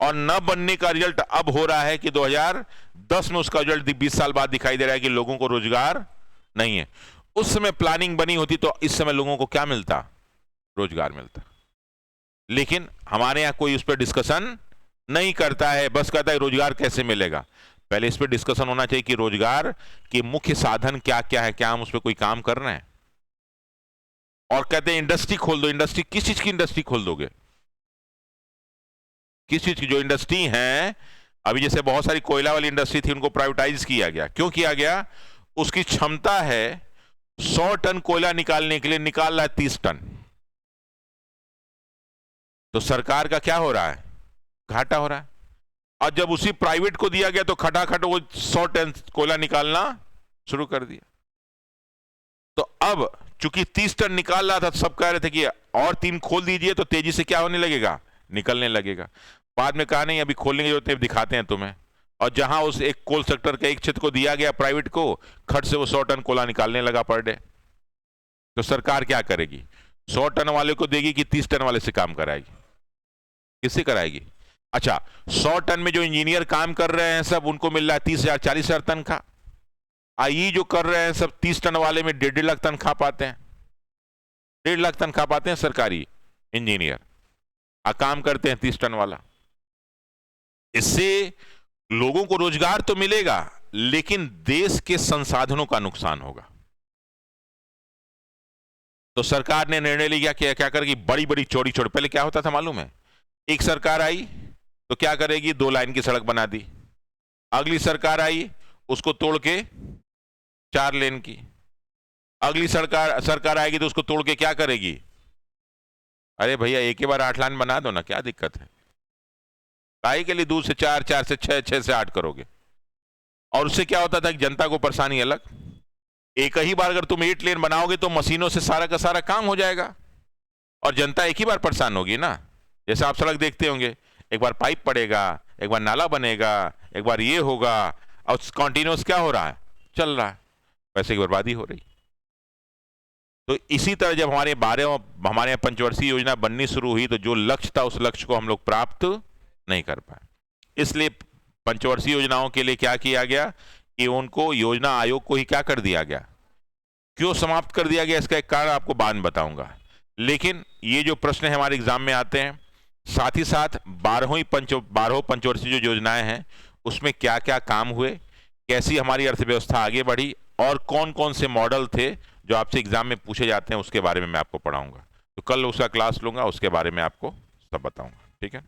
S1: और न बनने का रिजल्ट अब हो रहा है कि 2010 में उसका रिजल्ट 20 साल बाद दिखाई दे रहा है कि लोगों को रोजगार नहीं है। उस समय प्लानिंग बनी होती तो इस समय लोगों को क्या मिलता, रोजगार मिलता। लेकिन हमारे यहां कोई उस पर डिस्कशन नहीं करता है, बस कहता है रोजगार कैसे मिलेगा। पहले इस पर डिस्कशन होना चाहिए कि रोजगार के मुख्य साधन क्या क्या है, क्या हम उस पर कोई काम कर रहे हैं। और कहते हैं इंडस्ट्री खोल दो, इंडस्ट्री किस चीज की इंडस्ट्री खोल दोगे, किस चीज की, जो इंडस्ट्री है अभी जैसे बहुत सारी कोयला वाली इंडस्ट्री थी, उनको प्राइवेटाइज किया गया, क्यों किया गया, उसकी क्षमता है 100 टन कोयला निकालने के लिए, निकाल रहा है 30 टन, तो सरकार का क्या हो रहा है, घाटा हो रहा है। और जब उसी प्राइवेट को दिया गया तो खटाखट वो 100 टन कोयला निकालना शुरू कर दिया। तो अब चूंकि 30 टन निकाल रहा था तो सब कह रहे थे कि और 3 खोल दीजिए तो तेजी से क्या होने लगेगा, निकलने लगेगा। बाद में कहा नहीं, अभी खोलने की जरूरत नहीं, दिखाते हैं तुम्हें। और जहां उस एक कोल सेक्टर के एक क्षेत्र को दिया गया प्राइवेट को, खट से वो 100 टन कोयला निकालने लगा पर डे। तो सरकार क्या करेगी, 100 टन वाले को देगी कि 30 टन वाले से काम कराएगी, किससे कराएगी? अच्छा, 100 टन में जो इंजीनियर काम कर रहे हैं सब, उनको मिल रहा है 30,000 40,000 तनख्वाह। आई जो कर रहे हैं सब 30 टन वाले में 1.5 लाख तनख्वाह पाते हैं, 1.5 लाख तनख्वाह पाते हैं सरकारी इंजीनियर, काम करते हैं 30 टन वाला। इससे लोगों को रोजगार तो मिलेगा लेकिन देश के संसाधनों का नुकसान होगा। तो सरकार ने निर्णय लिया कि क्या करेगी, बड़ी बड़ी चौड़ी चौड़ी, पहले क्या होता था मालूम है, एक सरकार आई तो क्या करेगी, 2 लाइन की सड़क बना दी। अगली सरकार आई उसको तोड़ के 4 लेन की। अगली सरकार आएगी तो उसको तोड़ के क्या करेगी, अरे भैया एक ही बार 8 लाइन बना दो ना, क्या दिक्कत है। काहे के लिए 2 से 4, 4 से 6, 6 से 8 करोगे। और उससे क्या होता था कि जनता को परेशानी अलग। एक ही बार अगर तुम 8 लेन बनाओगे तो मशीनों से सारा का सारा काम हो जाएगा और जनता एक ही बार परेशान होगी ना। जैसे आप सड़क देखते होंगे, एक बार पाइप पड़ेगा, एक बार नाला बनेगा, एक बार ये होगा, और कॉन्टिन्यूस क्या हो रहा है, चल रहा है, पैसे की बर्बादी हो रही। तो इसी तरह जब हमारे यहाँ पंचवर्षीय योजना बननी शुरू हुई तो जो लक्ष्य था उस लक्ष्य को हम लोग प्राप्त नहीं कर पाए। इसलिए पंचवर्षीय योजनाओं के लिए क्या किया गया कि उनको योजना आयोग को ही क्या कर दिया गया, क्यों समाप्त कर दिया गया, इसका एक कारण आपको बाद में बताऊंगा। लेकिन ये जो प्रश्न है हमारे एग्जाम में आते हैं, साथ ही साथ 12 पंचवर्षीय जो योजनाएं हैं उसमें क्या क्या काम हुए, कैसी हमारी अर्थव्यवस्था आगे बढ़ी और कौन कौन से मॉडल थे जो आपसे एग्जाम में पूछे जाते हैं, उसके बारे में मैं आपको पढ़ाऊंगा। तो कल उसका क्लास लूंगा, उसके बारे में आपको सब बताऊंगा, ठीक है।